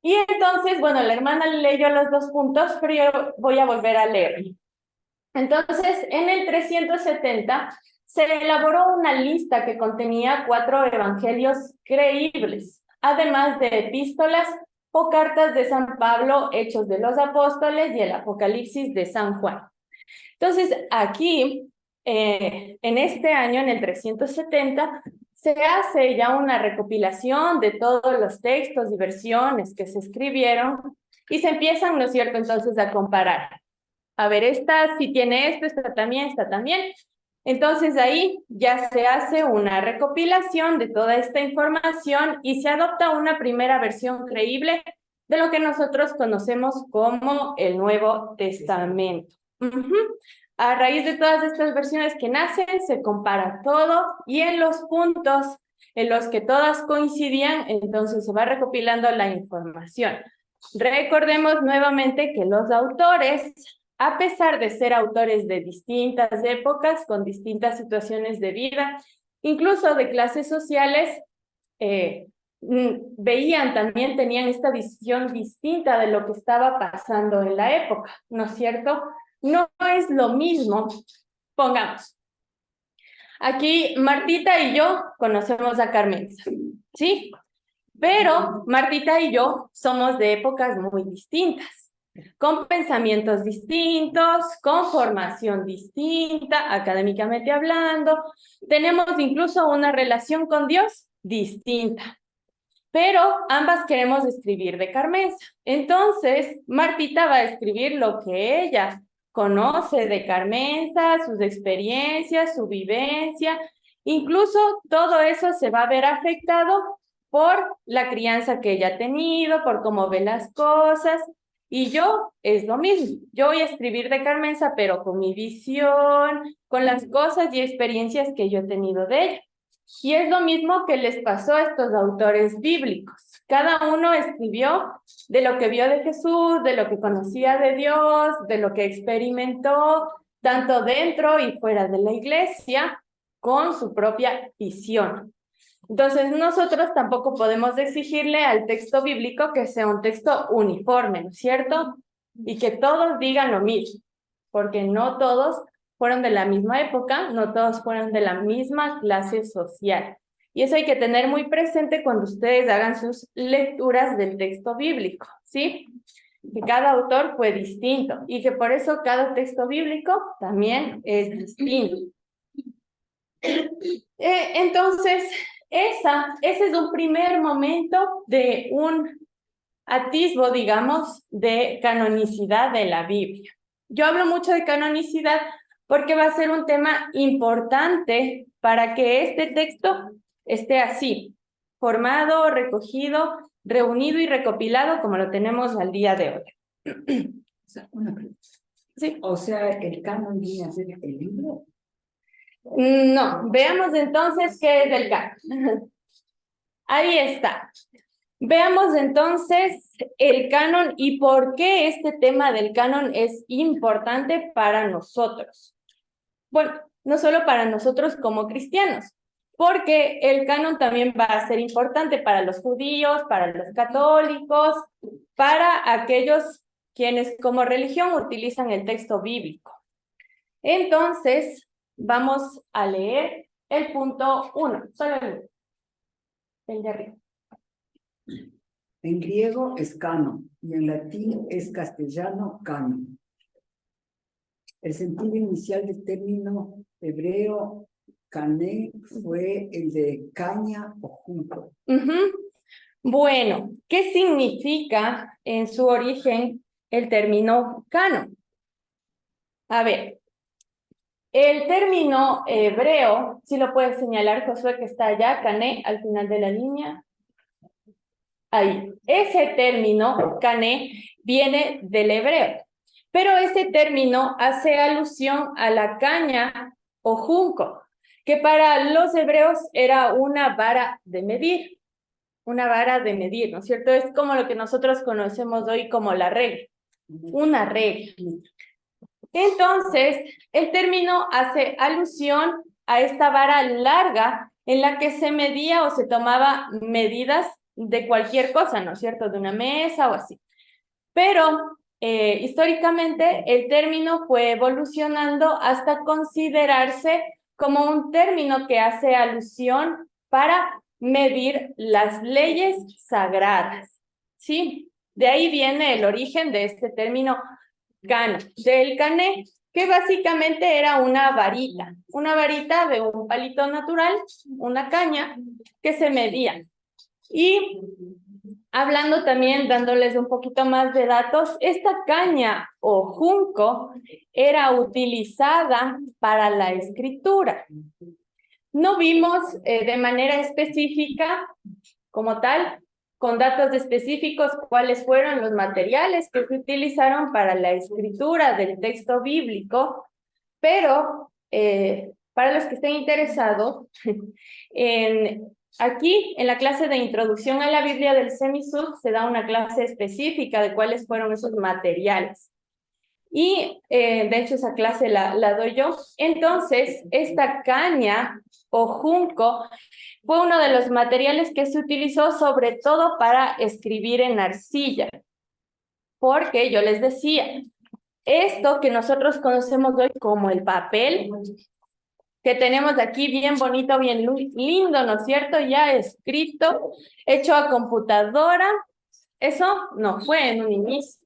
Y entonces, bueno, la hermana leyó los 2 puntos, pero yo voy a volver a leer. Entonces, en el 370 se elaboró una lista que contenía 4 evangelios creíbles, además de epístolas o cartas de San Pablo, Hechos de los Apóstoles y el Apocalipsis de San Juan. Entonces, aquí, en este año, en el 370, se hace ya una recopilación de todos los textos y versiones que se escribieron y se empiezan, ¿no es cierto?, entonces a comparar. A ver, esta sí tiene esto, esta también, esta también. Entonces ahí ya se hace una recopilación de toda esta información y se adopta una primera versión creíble de lo que nosotros conocemos como el Nuevo Testamento. A raíz de todas estas versiones que nacen, se compara todo y en los puntos en los que todas coincidían, entonces se va recopilando la información. Recordemos nuevamente que los autores, a pesar de ser autores de distintas épocas, con distintas situaciones de vida, incluso de clases sociales, veían también, tenían esta visión distinta de lo que estaba pasando en la época, ¿no es cierto? No es lo mismo, pongamos, aquí Martita y yo conocemos a Carmenza, ¿sí? Pero Martita y yo somos de épocas muy distintas, con pensamientos distintos, con formación distinta, académicamente hablando, tenemos incluso una relación con Dios distinta, pero ambas queremos escribir de Carmenza. Entonces, Martita va a escribir lo que ella conoce de Carmenza, sus experiencias, su vivencia, incluso todo eso se va a ver afectado por la crianza que ella ha tenido, por cómo ve las cosas, y yo es lo mismo. Yo voy a escribir de Carmenza, pero con mi visión, con las cosas y experiencias que yo he tenido de ella. Y es lo mismo que les pasó a estos autores bíblicos. Cada uno escribió de lo que vio de Jesús, de lo que conocía de Dios, de lo que experimentó, tanto dentro y fuera de la iglesia, con su propia visión. Entonces, nosotros tampoco podemos exigirle al texto bíblico que sea un texto uniforme, ¿no es cierto? Y que todos digan lo mismo, porque no todos fueron de la misma época, no todos fueron de la misma clase social. Y eso hay que tener muy presente cuando ustedes hagan sus lecturas del texto bíblico, ¿sí? Que cada autor fue distinto y que por eso cada texto bíblico también es distinto. Entonces, ese es un primer momento de un atisbo, digamos, de canonicidad de la Biblia. Yo hablo mucho de canonicidad porque va a ser un tema importante para que este texto esté así, formado, recogido, reunido y recopilado como lo tenemos al día de hoy. Una pregunta. Sí. O sea, ¿el canon viene a ser el libro? No, veamos entonces qué es el canon. Ahí está. Veamos entonces el canon y por qué este tema del canon es importante para nosotros. Bueno, no solo para nosotros como cristianos, porque el canon también va a ser importante para los judíos, para los católicos, para aquellos quienes como religión utilizan el texto bíblico. Entonces, vamos a leer el punto 1, solo el de arriba. En griego es canon y en latín es castellano canon. El sentido inicial del término hebreo cané fue el de caña o junco. Bueno, ¿qué significa en su origen el término canon? A ver, el término hebreo, si lo puedes señalar, Josué, que está allá, cané, al final de la línea. Ahí, ese término, cané, viene del hebreo, pero ese término hace alusión a la caña o junco, que para los hebreos era una vara de medir, ¿no es cierto? Es como lo que nosotros conocemos hoy como la regla, una regla. Entonces, el término hace alusión a esta vara larga en la que se medía o se tomaba medidas de cualquier cosa, ¿no es cierto? De una mesa o así. Pero históricamente el término fue evolucionando hasta considerarse como un término que hace alusión para medir las leyes sagradas, ¿sí? De ahí viene el origen de este término canon. Del cané que básicamente era una varita de un palito natural, una caña, que se medía. Y hablando también, dándoles un poquito más de datos, esta caña o junco era utilizada para la escritura. No vimos de manera específica, como tal, con datos específicos, cuáles fueron los materiales que se utilizaron para la escritura del texto bíblico, pero para los que estén interesados, aquí en la clase de introducción a la Biblia del Semisud se da una clase específica de cuáles fueron esos materiales. Y de hecho esa clase la doy yo. Entonces, esta caña o junco fue uno de los materiales que se utilizó sobre todo para escribir en arcilla. Porque yo les decía, esto que nosotros conocemos hoy como el papel, que tenemos aquí bien bonito, bien lindo, ¿no es cierto? Ya escrito, hecho a computadora, eso no fue en un inicio.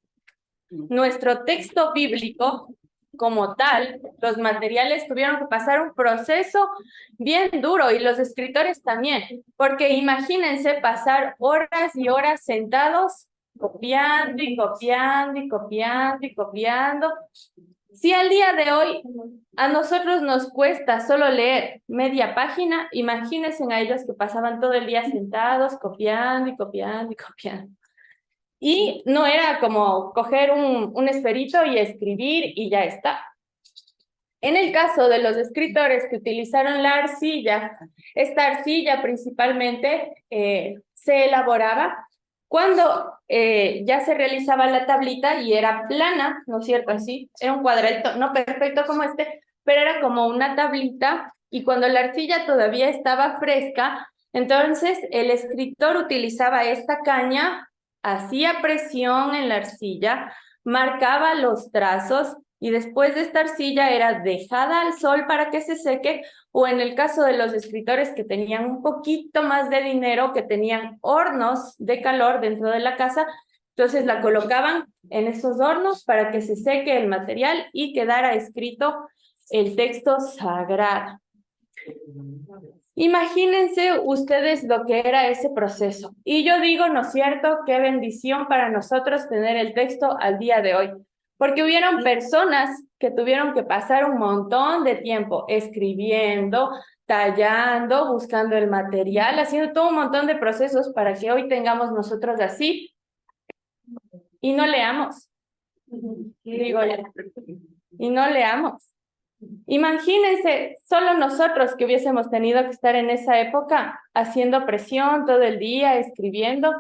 Nuestro texto bíblico, como tal, los materiales tuvieron que pasar un proceso bien duro y los escritores también, porque imagínense pasar horas y horas sentados copiando y copiando y copiando y copiando. Si al día de hoy a nosotros nos cuesta solo leer media página, imagínense a ellos que pasaban todo el día sentados copiando y copiando y copiando. Y no era como coger un esferito y escribir y ya está. En el caso de los escritores que utilizaron la arcilla, esta arcilla principalmente se elaboraba cuando ya se realizaba la tablita y era plana, ¿no es cierto? Así, era un cuadradito, no perfecto como este, pero era como una tablita y cuando la arcilla todavía estaba fresca, entonces el escritor utilizaba esta caña, hacía presión en la arcilla, marcaba los trazos y después de esta arcilla era dejada al sol para que se seque, o en el caso de los escritores que tenían un poquito más de dinero, que tenían hornos de calor dentro de la casa, entonces la colocaban en esos hornos para que se seque el material y quedara escrito el texto sagrado. Imagínense ustedes lo que era ese proceso. Y yo digo, ¿no es cierto? Qué bendición para nosotros tener el texto al día de hoy. Porque hubieron personas que tuvieron que pasar un montón de tiempo escribiendo, tallando, buscando el material, haciendo todo un montón de procesos para que hoy tengamos nosotros así y no leamos. Digo ya. Y no leamos. Imagínense, solo nosotros que hubiésemos tenido que estar en esa época haciendo presión todo el día, escribiendo,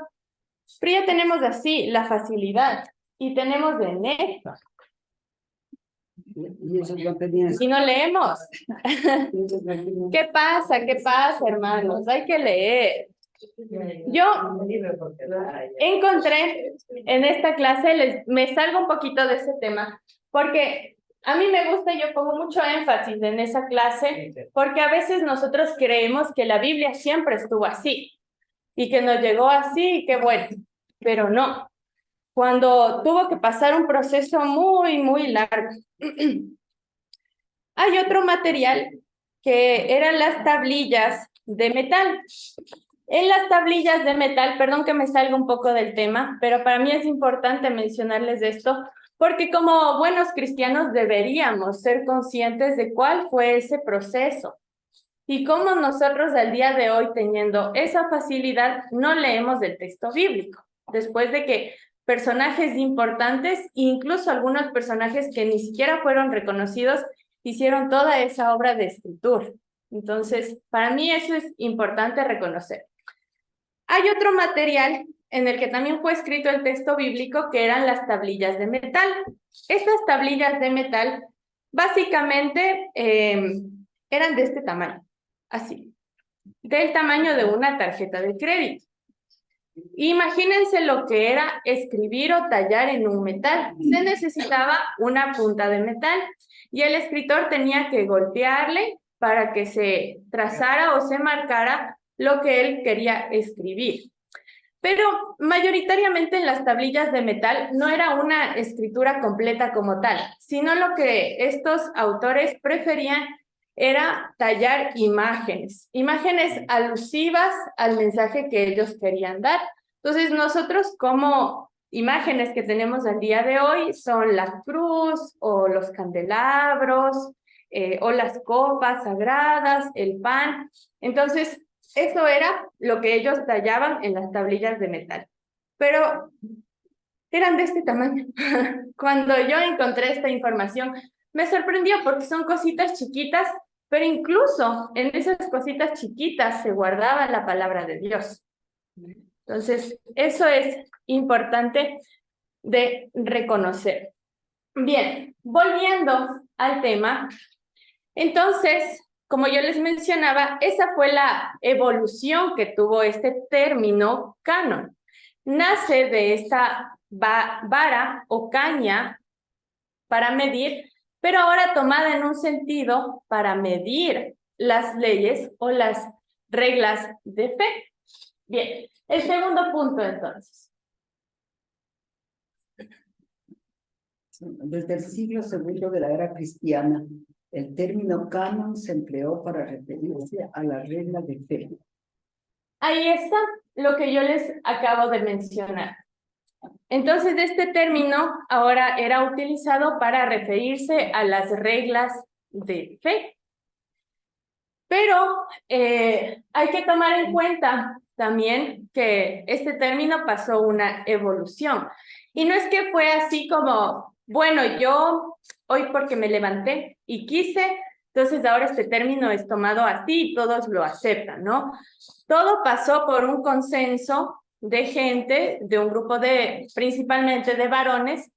pero ya tenemos así la facilidad y tenemos de neto. Y eso no tenía. Y no leemos. ¿Qué pasa? ¿Qué pasa, hermanos? Hay que leer. Yo encontré en esta clase, me salgo un poquito de ese tema, porque a mí me gusta, yo pongo mucho énfasis en esa clase, porque a veces nosotros creemos que la Biblia siempre estuvo así, y que nos llegó así, y que bueno, pero no. Cuando tuvo que pasar un proceso muy, muy largo. Hay otro material que eran las tablillas de metal. En las tablillas de metal, perdón que me salga un poco del tema, pero para mí es importante mencionarles esto, porque como buenos cristianos deberíamos ser conscientes de cuál fue ese proceso y cómo nosotros al día de hoy, teniendo esa facilidad, no leemos el texto bíblico, después de que personajes importantes, incluso algunos personajes que ni siquiera fueron reconocidos, hicieron toda esa obra de escritura. Entonces, para mí eso es importante reconocer. Hay otro material en el que también fue escrito el texto bíblico, que eran las tablillas de metal. Estas tablillas de metal básicamente eran de este tamaño, así, del tamaño de una tarjeta de crédito. Imagínense lo que era escribir o tallar en un metal. Se necesitaba una punta de metal y el escritor tenía que golpearle para que se trazara o se marcara lo que él quería escribir. Pero mayoritariamente en las tablillas de metal no era una escritura completa como tal, sino lo que estos autores preferían era tallar imágenes, imágenes alusivas al mensaje que ellos querían dar. Entonces nosotros como imágenes que tenemos al día de hoy son la cruz o los candelabros o las copas sagradas, el pan. Entonces eso era lo que ellos tallaban en las tablillas de metal. Pero eran de este tamaño. Cuando yo encontré esta información, me sorprendió porque son cositas chiquitas, pero incluso en esas cositas chiquitas se guardaba la palabra de Dios. Entonces, eso es importante de reconocer. Bien, volviendo al tema, entonces, como yo les mencionaba, esa fue la evolución que tuvo este término canon. Nace de esta vara o caña para medir, pero ahora tomada en un sentido para medir las leyes o las reglas de fe. Bien, el segundo punto entonces. Desde el siglo II de la era cristiana, el término canon se empleó para referirse a la regla de fe. Ahí está lo que yo les acabo de mencionar. Entonces, este término ahora era utilizado para referirse a las reglas de fe. Pero hay que tomar en cuenta también que este término pasó una evolución. Y no es que fue así como, bueno, yo hoy porque me levanté y quise, entonces ahora este término es tomado así y todos lo aceptan, ¿no? Todo pasó por un consenso de gente, de un grupo principalmente de varones,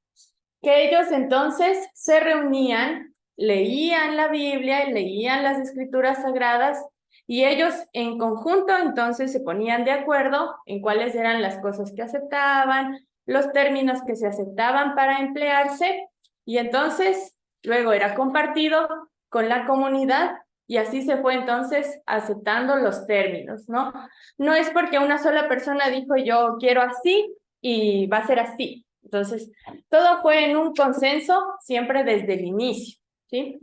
que ellos entonces se reunían, leían la Biblia, leían las escrituras sagradas y ellos en conjunto entonces se ponían de acuerdo en cuáles eran las cosas que aceptaban, los términos que se aceptaban para emplearse y entonces luego era compartido con la comunidad y así se fue entonces aceptando los términos, ¿no? No es porque una sola persona dijo yo quiero así y va a ser así. Entonces, todo fue en un consenso siempre desde el inicio, ¿sí?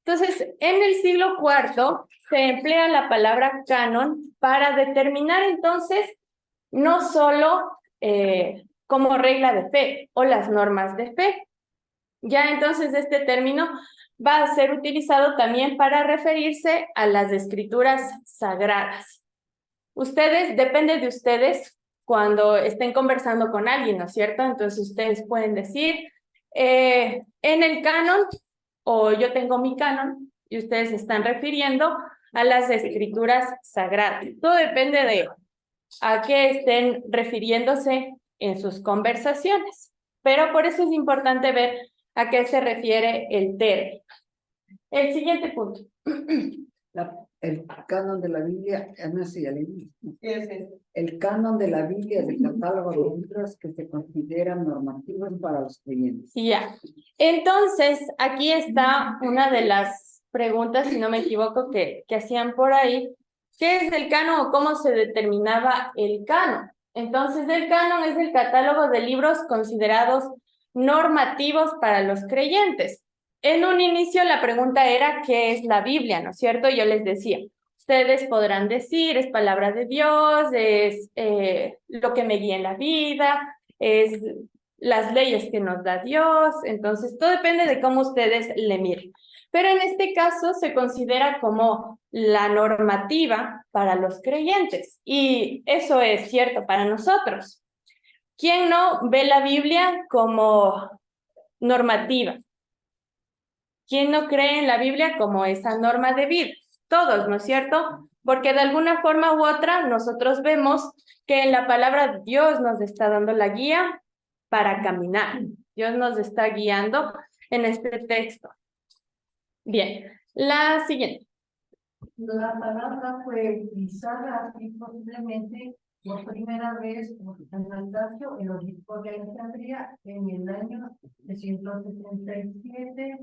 Entonces, en el siglo IV se emplea la palabra canon para determinar entonces no solo como regla de fe o las normas de fe. Ya entonces este término va a ser utilizado también para referirse a las escrituras sagradas. Depende de ustedes cuando estén conversando con alguien, ¿no es cierto? Entonces ustedes pueden decir, en el canon, o yo tengo mi canon, y ustedes se están refiriendo a las escrituras sagradas. Todo depende de a qué estén refiriéndose en sus conversaciones. Pero por eso es importante ver a qué se refiere el término. El siguiente punto. El canon de la Biblia, no sé, ya leí. ¿Qué es eso? El canon de la Biblia es el catálogo de libros que se consideran normativos para los creyentes. Ya. Entonces, aquí está una de las preguntas, si no me equivoco, que hacían por ahí. ¿Qué es el canon o cómo se determinaba el canon? Entonces, el canon es el catálogo de libros considerados normativos para los creyentes. En un inicio la pregunta era, ¿qué es la Biblia? ¿No es cierto? Yo les decía, ustedes podrán decir, es palabra de Dios, es lo que me guía en la vida, es las leyes que nos da Dios, entonces todo depende de cómo ustedes le miren. Pero en este caso se considera como la normativa para los creyentes y eso es cierto para nosotros. ¿Quién no ve la Biblia como normativa? ¿Quién no cree en la Biblia como esa norma de vida? Todos, ¿no es cierto? Porque de alguna forma u otra nosotros vemos que en la palabra Dios nos está dando la guía para caminar. Dios nos está guiando en este texto. Bien, la siguiente. La palabra fue utilizada así posiblemente por primera vez por Anastasio en los discos de Alejandría en el año 377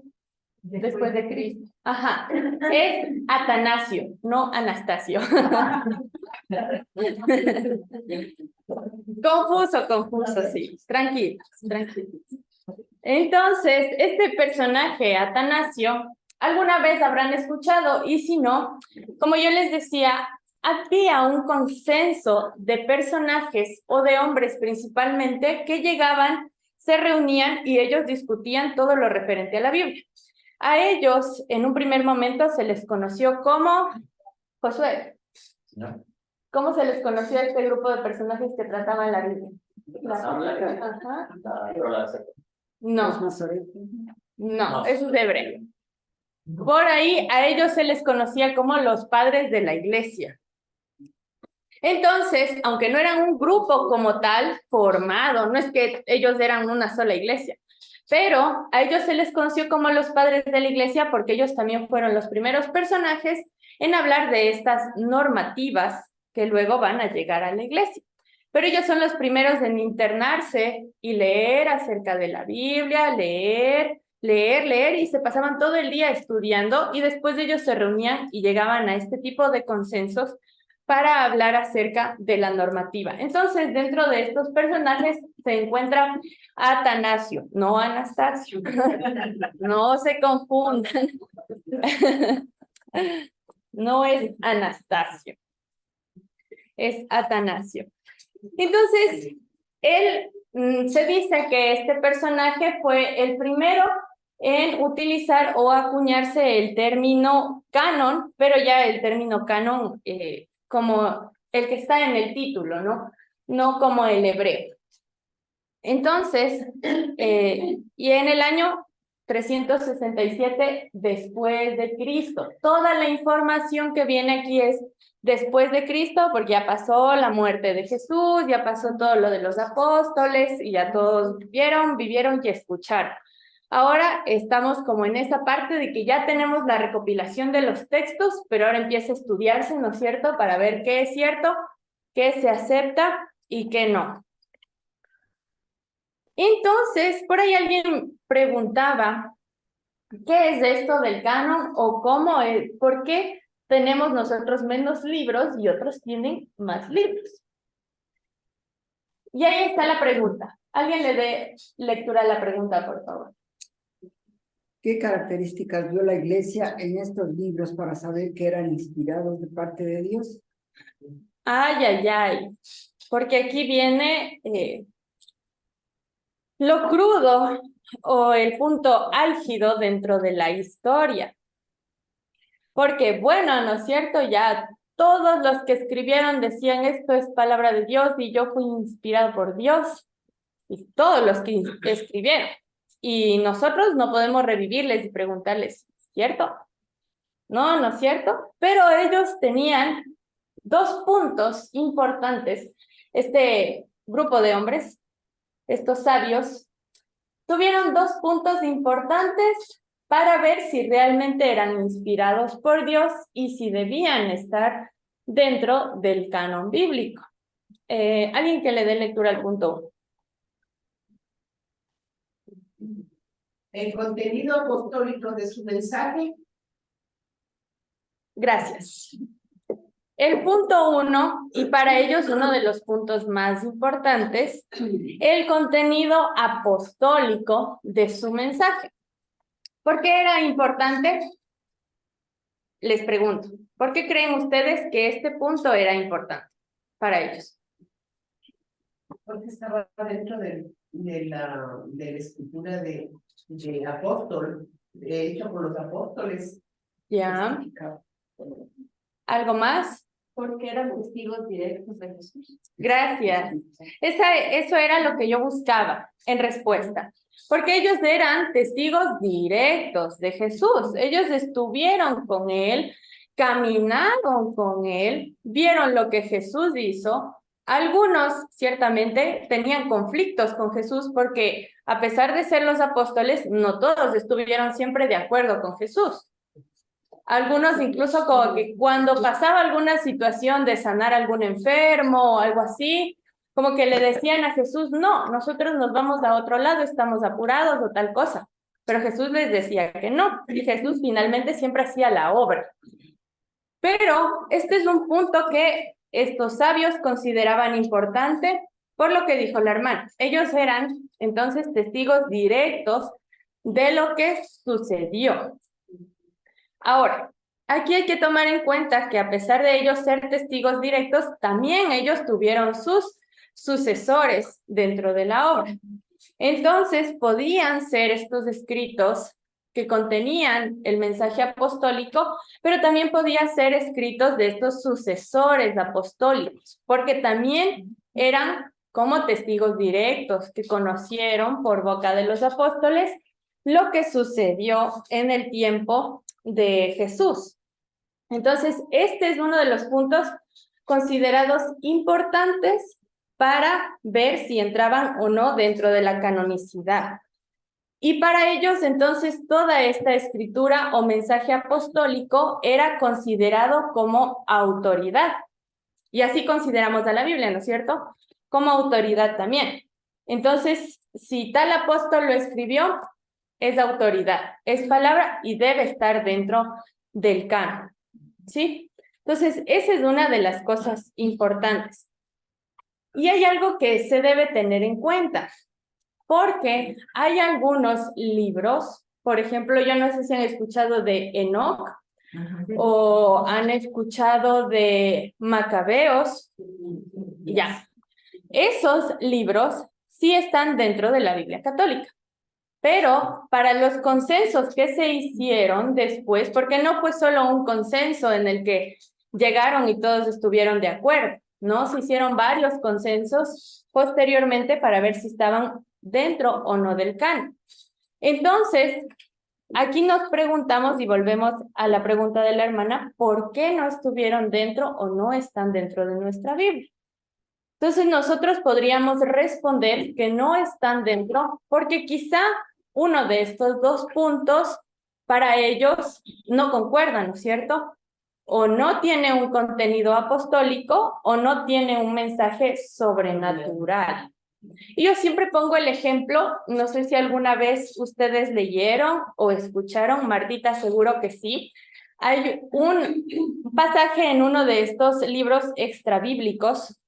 Después de Cristo. Ajá, es Atanasio, no Anastasio. Confuso, sí. Tranquilos. Entonces, este personaje, Atanasio, alguna vez habrán escuchado, y si no, como yo les decía, había un consenso de personajes o de hombres principalmente que llegaban, se reunían y ellos discutían todo lo referente a la Biblia. A ellos, en un primer momento, se les conoció como Josué. ¿No? ¿Cómo se les conoció a este grupo de personajes que trataban la Biblia? Ajá. No, Los masoretas. no, eso es de hebreo. Por ahí a ellos se les conocía como los padres de la iglesia. Entonces, aunque no eran un grupo como tal formado, no es que ellos eran una sola iglesia, pero a ellos se les conoció como los padres de la iglesia porque ellos también fueron los primeros personajes en hablar de estas normativas que luego van a llegar a la iglesia. Pero ellos son los primeros en internarse y leer acerca de la Biblia, leer, y se pasaban todo el día estudiando y después de ellos se reunían y llegaban a este tipo de consensos para hablar acerca de la normativa. Entonces, dentro de estos personajes se encuentra Atanasio, no Anastasio. No se confundan. No es Anastasio, es Atanasio. Entonces, él se dice que este personaje fue el primero en utilizar o acuñarse el término canon, pero ya el término canon como el que está en el título, ¿no? No como el hebreo. Entonces, y en el año 367 después de Cristo. Toda la información que viene aquí es después de Cristo, porque ya pasó la muerte de Jesús, ya pasó todo lo de los apóstoles, y ya todos vivieron y escucharon. Ahora estamos como en esa parte de que ya tenemos la recopilación de los textos, pero ahora empieza a estudiarse, ¿no es cierto?, para ver qué es cierto, qué se acepta y qué no. Entonces, por ahí alguien preguntaba, ¿qué es esto del canon o cómo es? ¿Por qué tenemos nosotros menos libros y otros tienen más libros? Y ahí está la pregunta. Alguien le dé lectura a la pregunta, por favor. ¿Qué características vio la iglesia en estos libros para saber que eran inspirados de parte de Dios? Ay. Porque aquí viene lo crudo o el punto álgido dentro de la historia. Porque, bueno, ¿no es cierto? Ya todos los que escribieron decían esto es palabra de Dios y yo fui inspirado por Dios. Y todos los que escribieron. Y nosotros no podemos revivirles y preguntarles, ¿cierto? No, ¿no es cierto? Pero ellos tenían dos puntos importantes. Este grupo de hombres, estos sabios, tuvieron dos puntos importantes para ver si realmente eran inspirados por Dios y si debían estar dentro del canon bíblico. Alguien que le dé lectura al punto 1. El contenido apostólico de su mensaje. Gracias. El punto 1, y para ellos uno de los puntos más importantes, el contenido apostólico de su mensaje. ¿Por qué era importante? Les pregunto, ¿por qué creen ustedes que este punto era importante para ellos? Porque estaba dentro de la escritura de apóstol, hecho por los apóstoles. Ya. ¿Algo más? Porque eran testigos directos de Jesús. Gracias. Eso era lo que yo buscaba en respuesta. Porque ellos eran testigos directos de Jesús. Ellos estuvieron con él, caminaron con él, vieron lo que Jesús hizo. Algunos ciertamente tenían conflictos con Jesús porque a pesar de ser los apóstoles, no todos estuvieron siempre de acuerdo con Jesús. Algunos incluso como que cuando pasaba alguna situación de sanar a algún enfermo o algo así, como que le decían a Jesús, no, nosotros nos vamos a otro lado, estamos apurados o tal cosa. Pero Jesús les decía que no, y Jesús finalmente siempre hacía la obra. Pero este es un punto que estos sabios consideraban importante por lo que dijo la hermana. Ellos eran entonces testigos directos de lo que sucedió. Ahora, aquí hay que tomar en cuenta que a pesar de ellos ser testigos directos, también ellos tuvieron sus sucesores dentro de la obra. Entonces, podían ser estos escritos que contenían el mensaje apostólico, pero también podían ser escritos de estos sucesores apostólicos, porque también eran como testigos directos que conocieron por boca de los apóstoles lo que sucedió en el tiempo de Jesús. Entonces, este es uno de los puntos considerados importantes para ver si entraban o no dentro de la canonicidad. Y para ellos, entonces, toda esta escritura o mensaje apostólico era considerado como autoridad. Y así consideramos a la Biblia, ¿no es cierto? Como autoridad también. Entonces, si tal apóstol lo escribió, es autoridad, es palabra y debe estar dentro del canon, ¿sí? Entonces, esa es una de las cosas importantes. Y hay algo que se debe tener en cuenta, porque hay algunos libros, por ejemplo, yo no sé si han escuchado de Enoc o han escuchado de Macabeos, ya. Esos libros sí están dentro de la Biblia católica. Pero para los consensos que se hicieron después, porque no fue solo un consenso en el que llegaron y todos estuvieron de acuerdo, ¿no? Se hicieron varios consensos posteriormente para ver si estaban dentro o no del canon. Entonces, aquí nos preguntamos y volvemos a la pregunta de la hermana, ¿por qué no estuvieron dentro o no están dentro de nuestra Biblia? Entonces nosotros podríamos responder que no están dentro porque quizá uno de estos dos puntos para ellos no concuerdan, ¿no es cierto? O no tiene un contenido apostólico o no tiene un mensaje sobrenatural. Y yo siempre pongo el ejemplo, no sé si alguna vez ustedes leyeron o escucharon, Martita seguro que sí, hay un pasaje en uno de estos libros extrabíblicos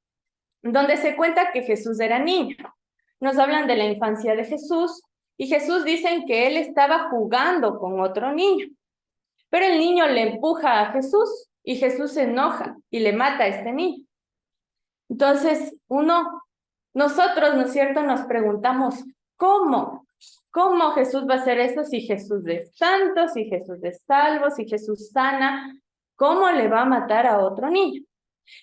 donde se cuenta que Jesús era niño. Nos hablan de la infancia de Jesús y Jesús dicen que él estaba jugando con otro niño. Pero el niño le empuja a Jesús y Jesús se enoja y le mata a este niño. Entonces, nosotros, ¿no es cierto?, nos preguntamos, ¿cómo? ¿Cómo Jesús va a hacer eso si Jesús es santo, si Jesús es salvo, si Jesús sana? ¿Cómo le va a matar a otro niño?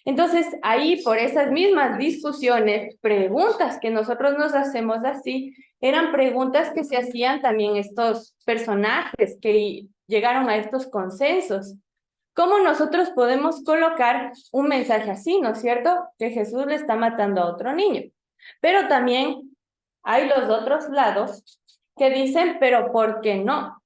Entonces, ahí por esas mismas discusiones, preguntas que nosotros nos hacemos así, eran preguntas que se hacían también estos personajes que llegaron a estos consensos. ¿Cómo nosotros podemos colocar un mensaje así, ¿no es cierto? Que Jesús le está matando a otro niño. Pero también hay los otros lados que dicen, pero ¿por qué no?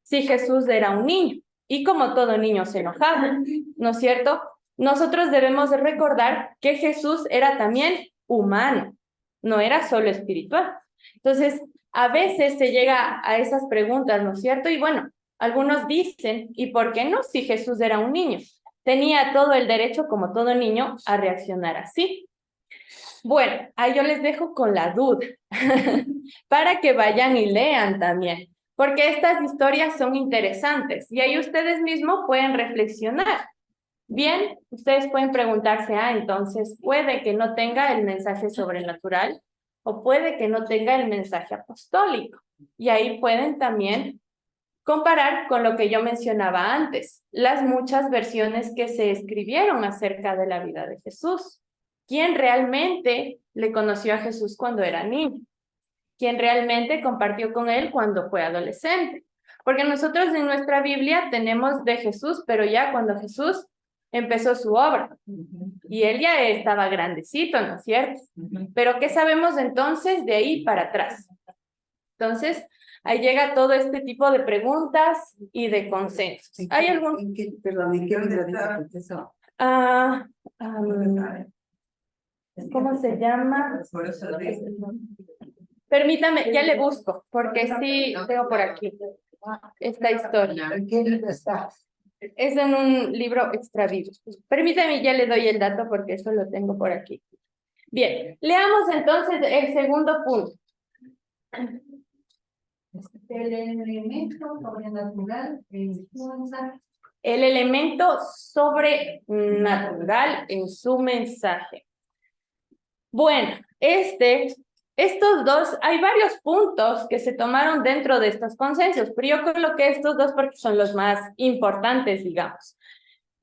Si Jesús era un niño y como todo niño se enojaba, ¿no es cierto? Nosotros debemos recordar que Jesús era también humano, no era solo espiritual. Entonces, a veces se llega a esas preguntas, ¿no es cierto? Y bueno, algunos dicen, ¿y por qué no si Jesús era un niño? Tenía todo el derecho, como todo niño, a reaccionar así. Bueno, ahí yo les dejo con la duda, para que vayan y lean también, porque estas historias son interesantes y ahí ustedes mismos pueden reflexionar. Bien, ustedes pueden preguntarse, entonces puede que no tenga el mensaje sobrenatural o puede que no tenga el mensaje apostólico. Y ahí pueden también comparar con lo que yo mencionaba antes, las muchas versiones que se escribieron acerca de la vida de Jesús. ¿Quién realmente le conoció a Jesús cuando era niño? ¿Quién realmente compartió con él cuando fue adolescente? Porque nosotros en nuestra Biblia tenemos de Jesús, pero ya cuando Jesús empezó su obra y él ya estaba grandecito, ¿no es cierto? Pero ¿qué sabemos entonces de ahí para atrás? Entonces, ahí llega todo este tipo de preguntas y de consensos. ¿Hay algún? Perdón, ¿en qué orden dice eso? ¿Cómo se llama? Permítame, ya le busco, porque sí tengo por aquí esta historia. ¿En qué libro está? Es en un libro extrabíblico. Permítame, ya le doy el dato porque eso lo tengo por aquí. Bien, leamos entonces el segundo punto. El elemento sobrenatural en su mensaje. El elemento sobrenatural en su mensaje. Bueno, estos dos, hay varios puntos que se tomaron dentro de estos consensos, pero yo coloqué estos dos porque son los más importantes, digamos.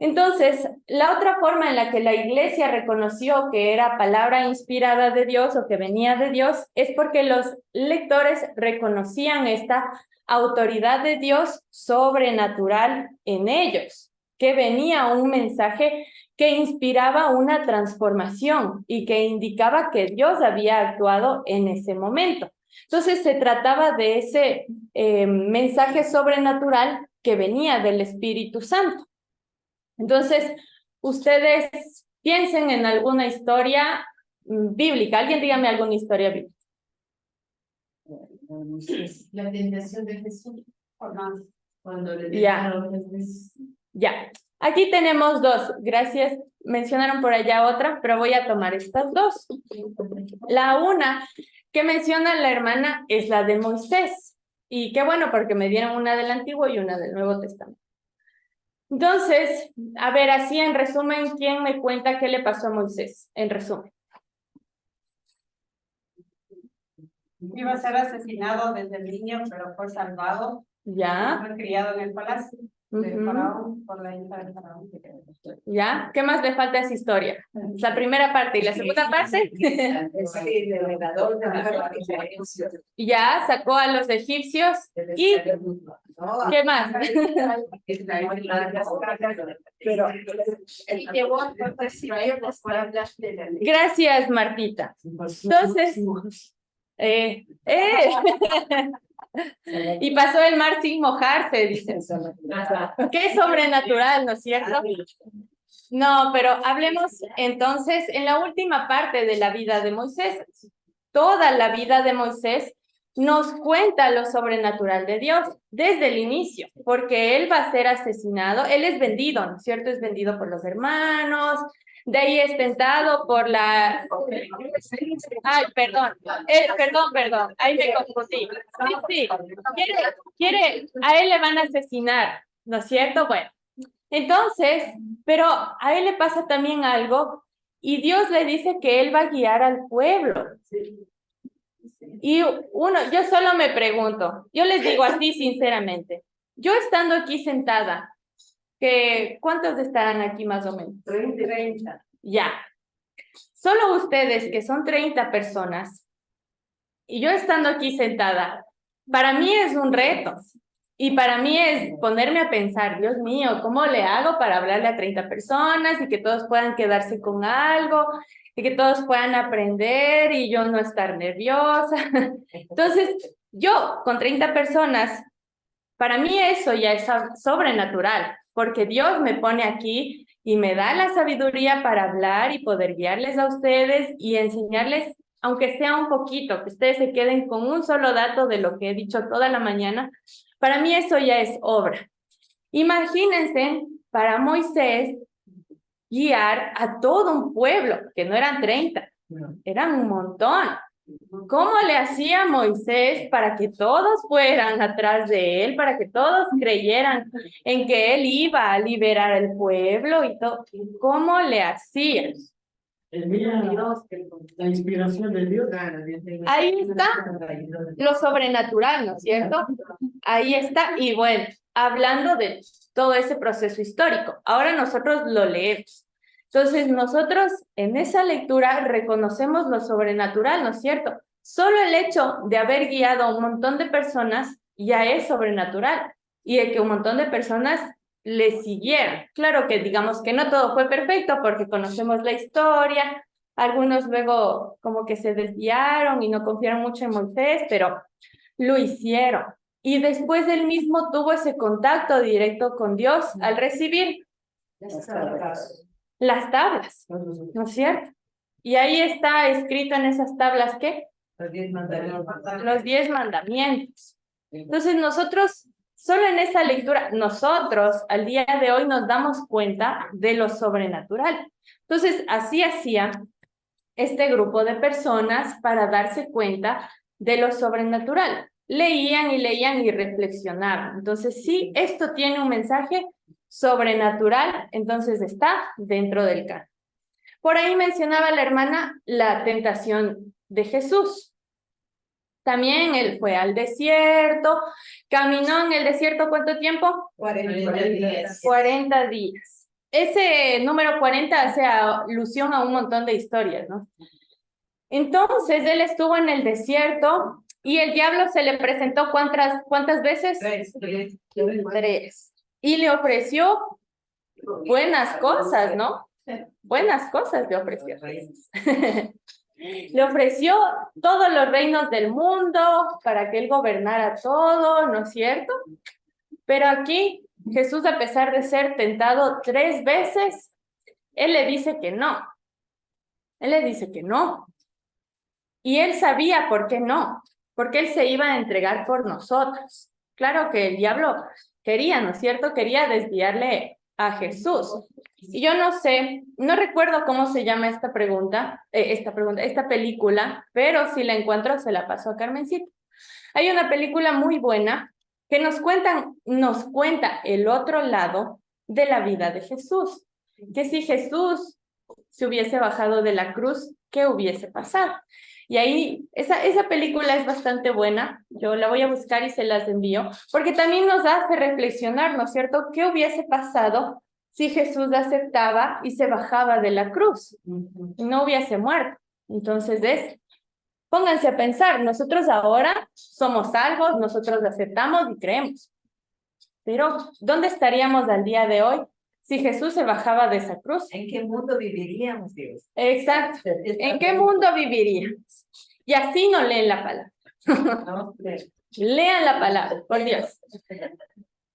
Entonces, la otra forma en la que la iglesia reconoció que era palabra inspirada de Dios o que venía de Dios es porque los lectores reconocían esta autoridad de Dios sobrenatural en ellos, que venía un mensaje que inspiraba una transformación y que indicaba que Dios había actuado en ese momento. Entonces, se trataba de ese mensaje sobrenatural que venía del Espíritu Santo. Entonces, ustedes piensen en alguna historia bíblica. Alguien dígame alguna historia bíblica. La tentación de Jesús. Cuando le Ya. tentaron las veces. Ya. Aquí tenemos dos. Gracias. Mencionaron por allá otra, pero voy a tomar estas dos. La una que menciona la hermana es la de Moisés. Y qué bueno, porque me dieron una del Antiguo y una del Nuevo Testamento. Entonces, a ver, así en resumen, ¿quién me cuenta qué le pasó a Moisés? En resumen. Iba a ser asesinado desde niño, pero fue salvado. ¿Ya? Fue criado en el palacio de Ujú. Faraón, por la hija de Faraón. ¿Ya? ¿Qué más le falta a esa historia? La primera parte y la segunda parte. Es el heredador de la egipcios. Ya, sacó a los egipcios. ¿Y qué más? Pero Y llevó a Israel las tablas de la ley. Gracias, Martita. Entonces, y pasó el mar sin mojarse, dice. Qué sobrenatural, ¿no es cierto? No, pero hablemos entonces en la última parte de la vida de Moisés. Toda la vida de Moisés nos cuenta lo sobrenatural de Dios desde el inicio, porque él va a ser asesinado, él es vendido, ¿no es cierto? Es vendido por los hermanos, de ahí es tentado por la... Ay, perdón, perdón, ahí me confundí. Sí, a él le van a asesinar, ¿no es cierto? Bueno, entonces, pero a él le pasa también algo y Dios le dice que él va a guiar al pueblo. Y yo solo me pregunto, yo les digo así sinceramente, yo estando aquí sentada, ¿cuántos estarán aquí más o menos? 30. Ya. Solo ustedes, que son 30 personas, y yo estando aquí sentada, para mí es un reto. Y para mí es ponerme a pensar, Dios mío, ¿cómo le hago para hablarle a 30 personas y que todos puedan quedarse con algo y que todos puedan aprender y yo no estar nerviosa? Entonces, yo con 30 personas, para mí eso ya es sobrenatural, porque Dios me pone aquí y me da la sabiduría para hablar y poder guiarles a ustedes y enseñarles, aunque sea un poquito, que ustedes se queden con un solo dato de lo que he dicho toda la mañana. Para mí eso ya es obra. Imagínense para Moisés guiar a todo un pueblo, que no eran 30, eran un montón. ¿Cómo le hacía Moisés para que todos fueran atrás de él, para que todos creyeran en que él iba a liberar al pueblo y todo? ¿Cómo le hacía? La inspiración de Dios. Ahí está lo sobrenatural, ¿no es cierto? Ahí está. Y bueno, hablando de todo ese proceso histórico, ahora nosotros lo leemos. Entonces, nosotros en esa lectura reconocemos lo sobrenatural, ¿no es cierto? Solo el hecho de haber guiado a un montón de personas ya es sobrenatural y de que un montón de personas le siguieron. Claro que digamos que no todo fue perfecto porque conocemos la historia, algunos luego como que se desviaron y no confiaron mucho en Moisés, pero lo hicieron. Y después él mismo tuvo ese contacto directo con Dios al recibir las tablas, ¿no es cierto? Y ahí está escrito en esas tablas, ¿qué? Los 10 mandamientos. Los 10 mandamientos. Entonces nosotros, solo en esa lectura, nosotros al día de hoy nos damos cuenta de lo sobrenatural. Entonces así hacía este grupo de personas para darse cuenta de lo sobrenatural. Leían y reflexionaban. Entonces, sí, esto tiene un mensaje sobrenatural, entonces está dentro del canon. Por ahí mencionaba la hermana la tentación de Jesús. También él fue al desierto, caminó en el desierto, ¿cuánto tiempo? 40 días. 40 días. Ese número 40 hace alusión a un montón de historias, ¿no? Entonces, él estuvo en el desierto y el diablo se le presentó ¿cuántas veces? 3. 3. Y le ofreció buenas cosas, ¿no? Buenas cosas le ofreció. Le ofreció todos los reinos del mundo para que él gobernara todo, ¿no es cierto? Pero aquí Jesús, a pesar de ser tentado 3 veces, él le dice que no. Él le dice que no. Y él sabía por qué no, porque él se iba a entregar por nosotros. Claro que el diablo quería, ¿no es cierto? Quería desviarle a Jesús. Y yo no sé, no recuerdo cómo se llama esta película, pero si la encuentro se la paso a Carmencita. Hay una película muy buena que nos cuenta el otro lado de la vida de Jesús. Que si Jesús se hubiese bajado de la cruz, ¿qué hubiese pasado? Y ahí, esa película es bastante buena, yo la voy a buscar y se las envío, porque también nos hace reflexionar, ¿no es cierto? ¿Qué hubiese pasado si Jesús aceptaba y se bajaba de la cruz? Y no hubiese muerto. Entonces, pónganse a pensar, nosotros ahora somos salvos, nosotros aceptamos y creemos. Pero, ¿dónde estaríamos al día de hoy si Jesús se bajaba de esa cruz? ¿En qué mundo viviríamos, Dios? Exacto. ¿En qué mundo viviríamos? Y así no leen la palabra. Lean la palabra, por Dios.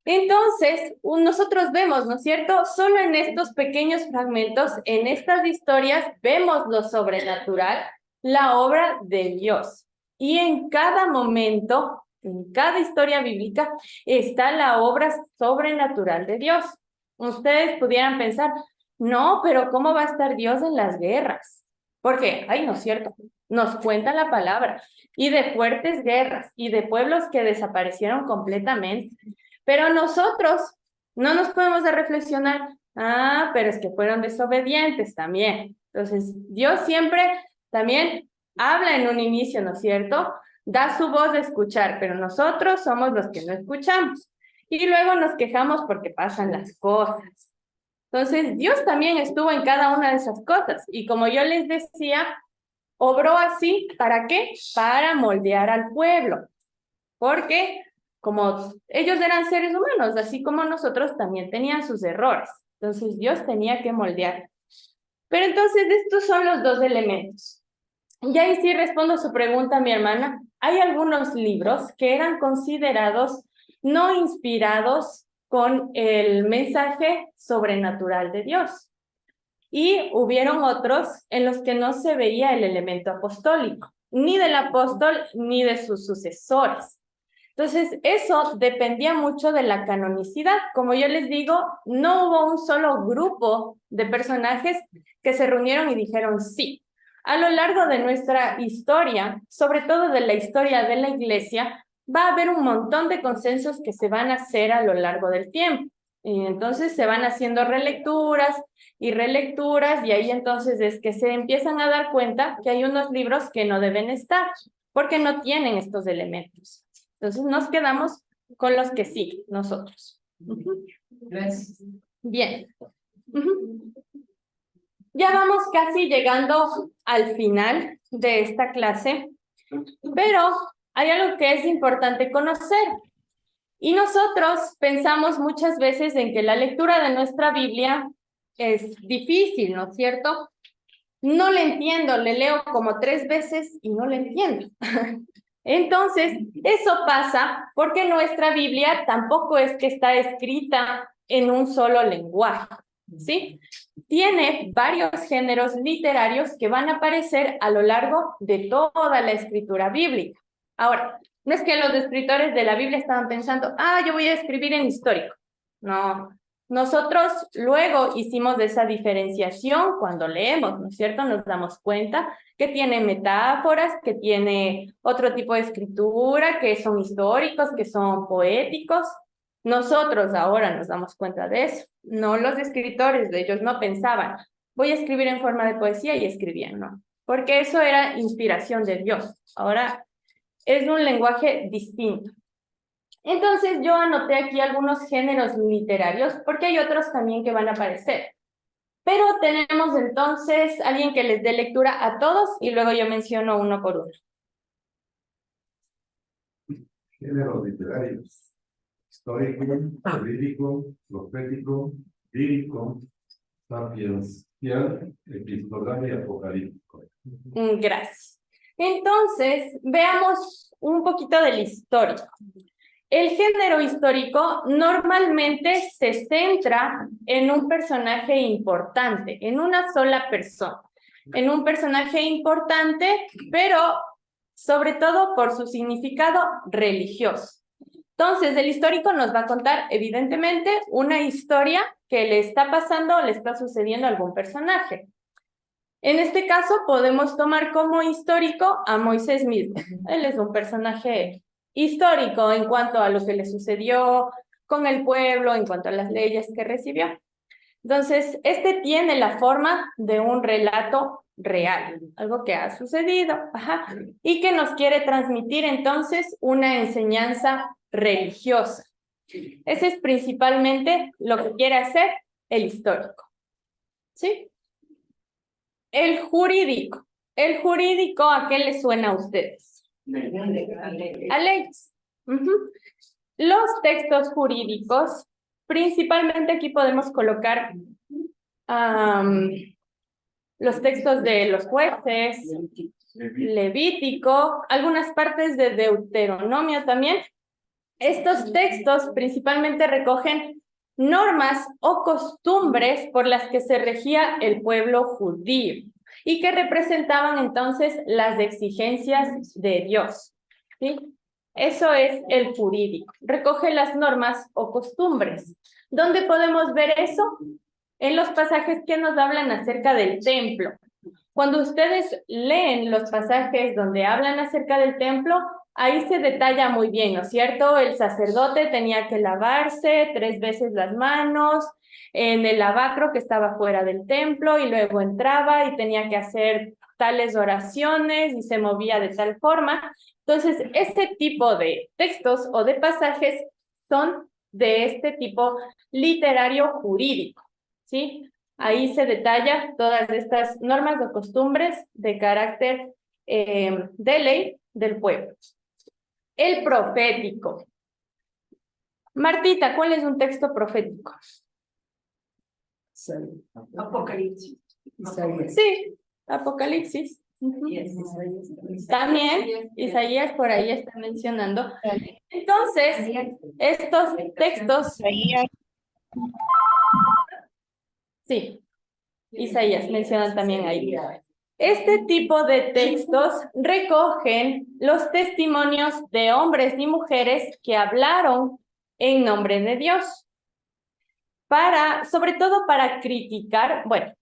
Entonces, nosotros vemos, ¿no es cierto? Solo en estos pequeños fragmentos, en estas historias, vemos lo sobrenatural, la obra de Dios. Y en cada momento, en cada historia bíblica, está la obra sobrenatural de Dios. Ustedes pudieran pensar, no, pero ¿cómo va a estar Dios en las guerras? Porque, ay, no es cierto, nos cuenta la palabra, y de fuertes guerras, y de pueblos que desaparecieron completamente. Pero nosotros no nos podemos reflexionar, pero es que fueron desobedientes también. Entonces, Dios siempre también habla en un inicio, ¿no es cierto? Da su voz de escuchar, pero nosotros somos los que no escuchamos. Y luego nos quejamos porque pasan las cosas. Entonces, Dios también estuvo en cada una de esas cosas. Y como yo les decía, obró así, ¿para qué? Para moldear al pueblo. Porque como ellos eran seres humanos, así como nosotros, también tenían sus errores. Entonces, Dios tenía que moldear. Pero entonces, estos son los 2 elementos. Y ahí sí respondo su pregunta, mi hermana. Hay algunos libros que eran considerados no inspirados con el mensaje sobrenatural de Dios. Y hubieron otros en los que no se veía el elemento apostólico, ni del apóstol ni de sus sucesores. Entonces, eso dependía mucho de la canonicidad. Como yo les digo, no hubo un solo grupo de personajes que se reunieron y dijeron sí. A lo largo de nuestra historia, sobre todo de la historia de la Iglesia, va a haber un montón de consensos que se van a hacer a lo largo del tiempo. Y entonces se van haciendo relecturas y relecturas, y ahí entonces es que se empiezan a dar cuenta que hay unos libros que no deben estar, porque no tienen estos elementos. Entonces nos quedamos con los que sí, nosotros. Gracias. Bien. Ya vamos casi llegando al final de esta clase, pero hay algo que es importante conocer. Y nosotros pensamos muchas veces en que la lectura de nuestra Biblia es difícil, ¿no es cierto? No le entiendo, le leo como 3 veces y no le entiendo. Entonces, eso pasa porque nuestra Biblia tampoco es que está escrita en un solo lenguaje, ¿sí? Tiene varios géneros literarios que van a aparecer a lo largo de toda la escritura bíblica. Ahora, no es que los escritores de la Biblia estaban pensando, yo voy a escribir en histórico. No, Nosotros luego hicimos esa diferenciación cuando leemos, ¿no es cierto? Nos damos cuenta que tiene metáforas, que tiene otro tipo de escritura, que son históricos, que son poéticos. Nosotros ahora nos damos cuenta de eso. No los escritores de ellos no pensaban, voy a escribir en forma de poesía y escribían, ¿no? Porque eso era inspiración de Dios. Ahora es un lenguaje distinto. Entonces yo anoté aquí algunos géneros literarios, porque hay otros también que van a aparecer. Pero tenemos entonces alguien que les dé lectura a todos y luego yo menciono uno por uno. Géneros literarios: histórico, jurídico, profético, lírico, sapiencial, epistolar y apocalíptico. Gracias. Entonces, veamos un poquito del histórico. El género histórico normalmente se centra en un personaje importante, en una sola persona, en un personaje importante, pero sobre todo por su significado religioso. Entonces, el histórico nos va a contar, evidentemente, una historia que le está pasando o le está sucediendo a algún personaje. En este caso, podemos tomar como histórico a Moisés mismo. Él es un personaje histórico en cuanto a lo que le sucedió con el pueblo, en cuanto a las leyes que recibió. Entonces, este tiene la forma de un relato real, algo que ha sucedido, y que nos quiere transmitir entonces una enseñanza religiosa. Ese es principalmente lo que quiere hacer el histórico, ¿sí? El jurídico. ¿El jurídico a qué les suena a ustedes? A leyes. Los textos jurídicos, principalmente aquí podemos colocar los textos de los jueces, Levítico, algunas partes de Deuteronomio también. Estos textos principalmente recogen normas o costumbres por las que se regía el pueblo judío y que representaban entonces las exigencias de Dios, ¿sí? Eso es el jurídico, recoge las normas o costumbres. ¿Dónde podemos ver eso? En los pasajes que nos hablan acerca del templo. Cuando ustedes leen los pasajes donde hablan acerca del templo, ahí se detalla muy bien, ¿no es cierto? El sacerdote tenía que lavarse 3 veces las manos en el lavacro que estaba fuera del templo y luego entraba y tenía que hacer tales oraciones y se movía de tal forma. Entonces, este tipo de textos o de pasajes son de este tipo literario jurídico, ¿sí? Ahí se detalla todas estas normas o costumbres de carácter de ley del pueblo. El profético. Martita, ¿cuál es un texto profético? Apocalipsis. Sí, Apocalipsis. También Isaías por ahí está mencionando. Entonces, estos textos... Sí, Isaías mencionan también ahí. Este tipo de textos recogen los testimonios de hombres y mujeres que hablaron en nombre de Dios, sobre todo para criticar, bueno,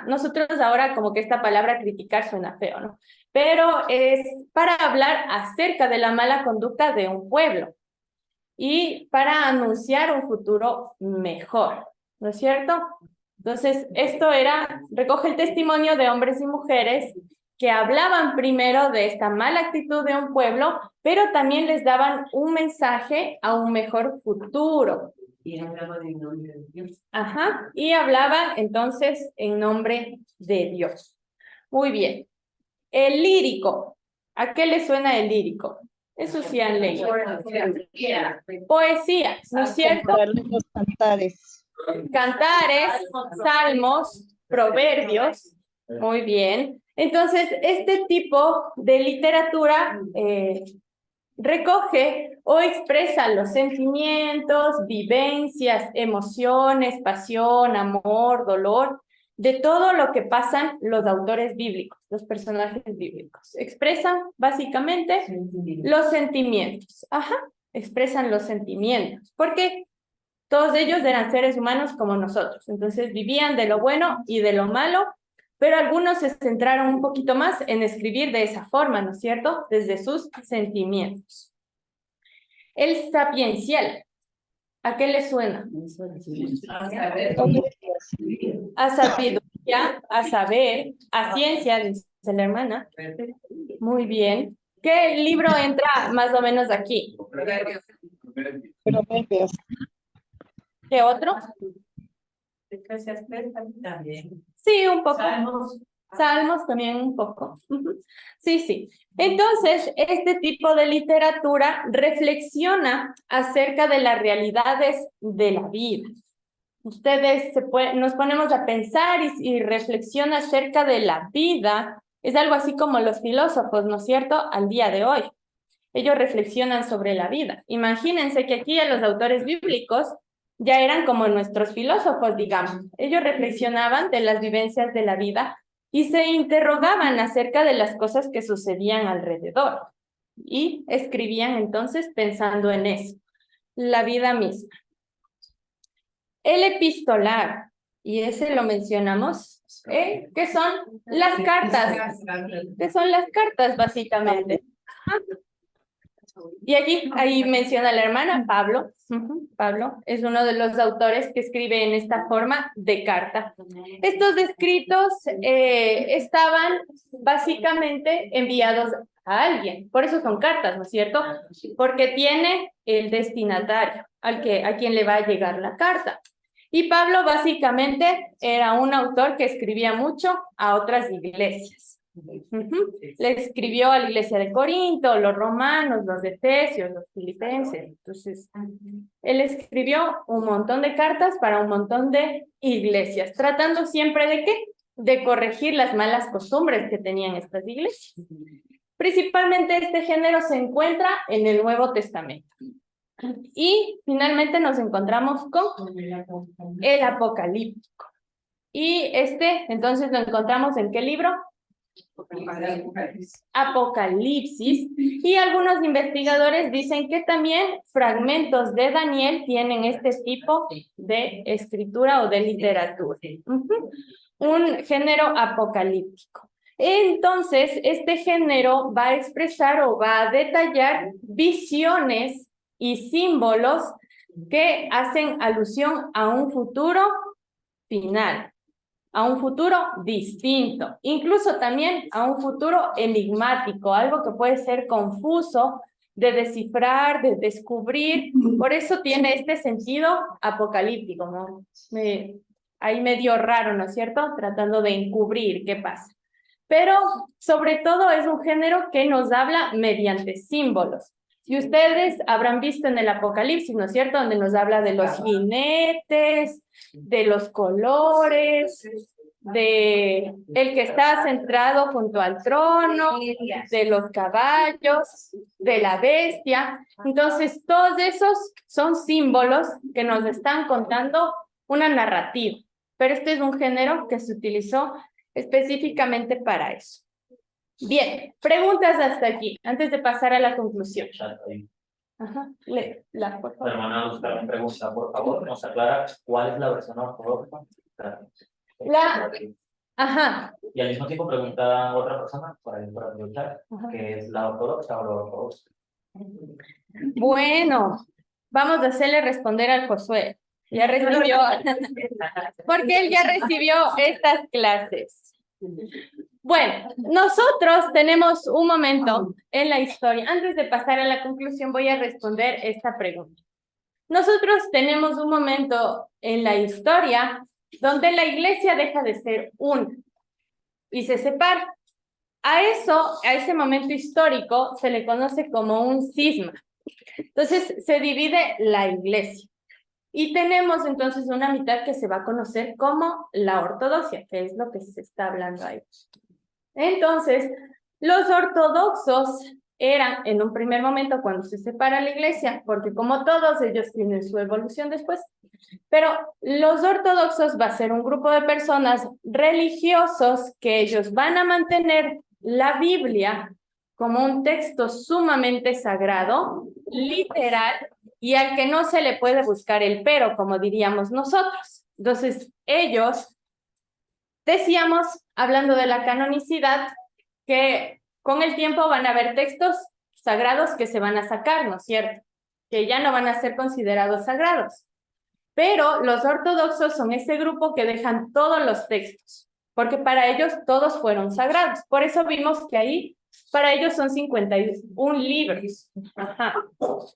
nosotros ahora como que esta palabra criticar suena feo, ¿no? Pero es para hablar acerca de la mala conducta de un pueblo y para anunciar un futuro mejor, ¿no es cierto? Entonces, recoge el testimonio de hombres y mujeres que hablaban primero de esta mala actitud de un pueblo, pero también les daban un mensaje a un mejor futuro. Y hablaban en nombre de Dios. Y hablaban entonces en nombre de Dios. Muy bien. El lírico. ¿A qué le suena el lírico? Eso sí han leído. Poesía, ¿no es cierto? Los cantares. Cantares, salmos, proverbios. Muy bien. Entonces, este tipo de literatura recoge o expresa los sentimientos, vivencias, emociones, pasión, amor, dolor, de todo lo que pasan los autores bíblicos, los personajes bíblicos. Expresan básicamente los sentimientos. Expresan los sentimientos. Porque Todos ellos eran seres humanos como nosotros, entonces vivían de lo bueno y de lo malo, pero algunos se centraron un poquito más en escribir de esa forma, ¿no es cierto? Desde sus sentimientos. El sapiencial, ¿a qué le suena? A sabiduría, a saber, a ciencia, dice la hermana. Muy bien. ¿Qué libro entra más o menos aquí? Proverbios. ¿Qué otro? También. Sí, un poco. Salmos también un poco. Sí, sí. Entonces, este tipo de literatura reflexiona acerca de las realidades de la vida. Ustedes nos ponemos a pensar y reflexiona acerca de la vida. Es algo así como los filósofos, ¿no es cierto?, al día de hoy. Ellos reflexionan sobre la vida. Imagínense que aquí a los autores bíblicos ya eran como nuestros filósofos, digamos. Ellos reflexionaban de las vivencias de la vida y se interrogaban acerca de las cosas que sucedían alrededor. Y escribían entonces pensando en eso, la vida misma. El epistolar, y ese lo mencionamos, ¿qué son las cartas? ¿Qué son las cartas, básicamente? Y aquí, ahí menciona la hermana, Pablo. Pablo es uno de los autores que escribe en esta forma de carta. Estos escritos estaban básicamente enviados a alguien, por eso son cartas, ¿no es cierto? Porque tiene el destinatario, a quien le va a llegar la carta. Y Pablo básicamente era un autor que escribía mucho a otras iglesias. Le escribió a la iglesia de Corinto, los romanos, los efesios, los filipenses. Entonces, él escribió un montón de cartas para un montón de iglesias, tratando siempre de ¿qué? De corregir las malas costumbres que tenían estas iglesias. Principalmente este género se encuentra en el Nuevo Testamento. Y finalmente nos encontramos con el Apocalíptico. Y entonces lo encontramos ¿en qué libro? Apocalipsis, y algunos investigadores dicen que también fragmentos de Daniel tienen este tipo de escritura o de literatura. Un género apocalíptico. Entonces, este género va a expresar o va a detallar visiones y símbolos que hacen alusión a un futuro final, a un futuro distinto, incluso también a un futuro enigmático, algo que puede ser confuso de descifrar, de descubrir. Por eso tiene este sentido apocalíptico, ¿no? Ahí medio raro, ¿no es cierto? Tratando de encubrir qué pasa. Pero sobre todo es un género que nos habla mediante símbolos. Y ustedes habrán visto en el Apocalipsis, ¿no es cierto?, donde nos habla de los jinetes, de los colores, de el que está centrado junto al trono, de los caballos, de la bestia. Entonces, todos esos son símbolos que nos están contando una narrativa. Pero este es un género que se utilizó específicamente para eso. Bien, preguntas hasta aquí, antes de pasar a la conclusión. Ajá, por favor. Hermana Luz Carmen pregunta, por favor, nos aclara cuál es la versión ortodoxa. Ajá. Y al mismo tiempo pregunta otra persona, para aprovechar, que es la ortodoxa o la ortodoxa. Bueno, vamos a hacerle responder al Josué. Ya recibió, porque él ya recibió estas clases. Bueno, nosotros tenemos un momento en la historia. Antes de pasar a la conclusión, voy a responder esta pregunta. Nosotros tenemos un momento en la historia donde la iglesia deja de ser una y se separa. A ese momento histórico se le conoce como un cisma. Entonces se divide la iglesia. Y tenemos entonces una mitad que se va a conocer como la ortodoxia, que es lo que se está hablando ahí. Entonces, los ortodoxos eran en un primer momento cuando se separa la iglesia, porque como todos ellos tienen su evolución después, pero los ortodoxos va a ser un grupo de personas religiosos que ellos van a mantener la Biblia como un texto sumamente sagrado, literal y al que no se le puede buscar el pero, como diríamos nosotros. Entonces, ellos, decíamos, hablando de la canonicidad, que con el tiempo van a haber textos sagrados que se van a sacar, ¿no es cierto? Que ya no van a ser considerados sagrados. Pero los ortodoxos son ese grupo que dejan todos los textos, porque para ellos todos fueron sagrados. Por eso vimos que ahí, para ellos son 51 libros. Ajá.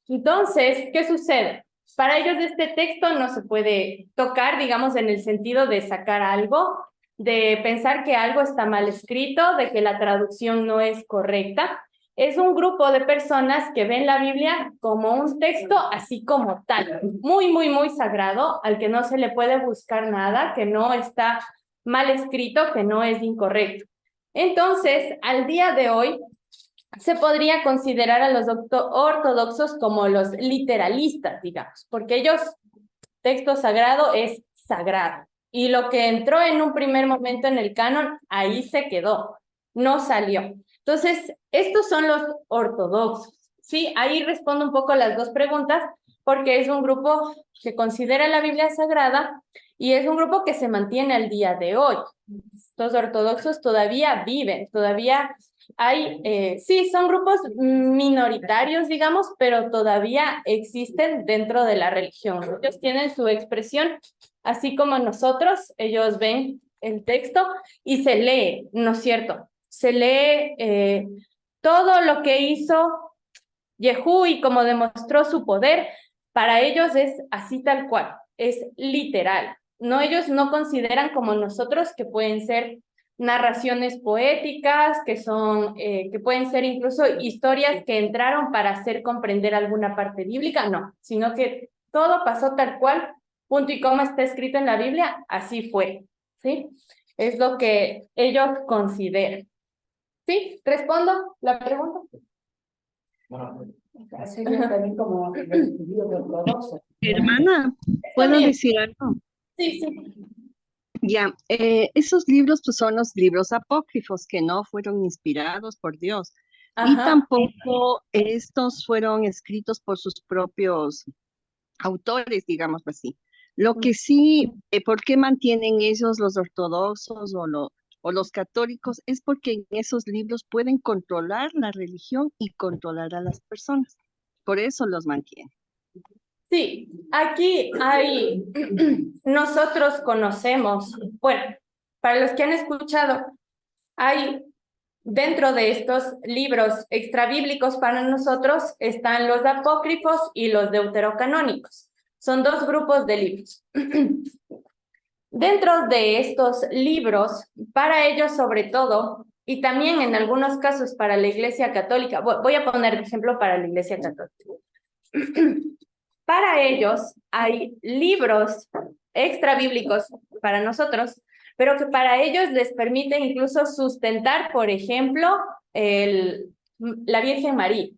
Entonces, ¿qué sucede? Para ellos este texto no se puede tocar, digamos, en el sentido de sacar algo, de pensar que algo está mal escrito, de que la traducción no es correcta. Es un grupo de personas que ven la Biblia como un texto así como tal, muy, muy, muy sagrado, al que no se le puede buscar nada, que no está mal escrito, que no es incorrecto. Entonces, al día de hoy, se podría considerar a los ortodoxos como los literalistas, digamos, porque ellos, texto sagrado es sagrado. Y lo que entró en un primer momento en el canon, ahí se quedó, no salió. Entonces, estos son los ortodoxos, ¿sí? Ahí respondo un poco las dos preguntas, porque es un grupo que considera la Biblia sagrada y es un grupo que se mantiene al día de hoy. Los ortodoxos todavía viven, todavía hay, sí, son grupos minoritarios, digamos, pero todavía existen dentro de la religión. Ellos tienen su expresión, así como nosotros, ellos ven el texto y se lee, ¿no es cierto? Se lee todo lo que hizo Jehú y cómo demostró su poder, para ellos es así tal cual, es literal. No, ellos no consideran como nosotros que pueden ser narraciones poéticas, que son, que pueden ser incluso historias que entraron para hacer comprender alguna parte bíblica, no, sino que todo pasó tal cual, punto y coma está escrito en la Biblia, así fue, ¿sí? Es lo que ellos consideran. ¿Sí? ¿Respondo la pregunta? Bueno, Sería también como los judíos ortodoxos. Hermana, ¿puedo También. decir algo? Sí, sí. Ya, esos libros pues, son los libros apócrifos que no fueron inspirados por Dios. Y Ajá. tampoco estos fueron escritos por sus propios autores, digamos así. Lo que sí, ¿por qué mantienen ellos los ortodoxos o los católicos? Es porque en esos libros pueden controlar la religión y controlar a las personas. Por eso los mantienen. Sí, aquí hay, nosotros conocemos, bueno, para los que han escuchado, hay dentro de estos libros extrabíblicos para nosotros están los apócrifos y los deuterocanónicos. Son dos grupos de libros. Dentro de estos libros, para ellos sobre todo, y también en algunos casos para la Iglesia Católica, voy a poner de ejemplo para la Iglesia Católica. Para ellos hay libros extrabíblicos para nosotros, pero que para ellos les permite incluso sustentar, por ejemplo, la Virgen María.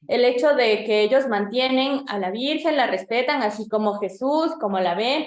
El hecho de que ellos mantienen a la Virgen, la respetan, así como Jesús, como la ven.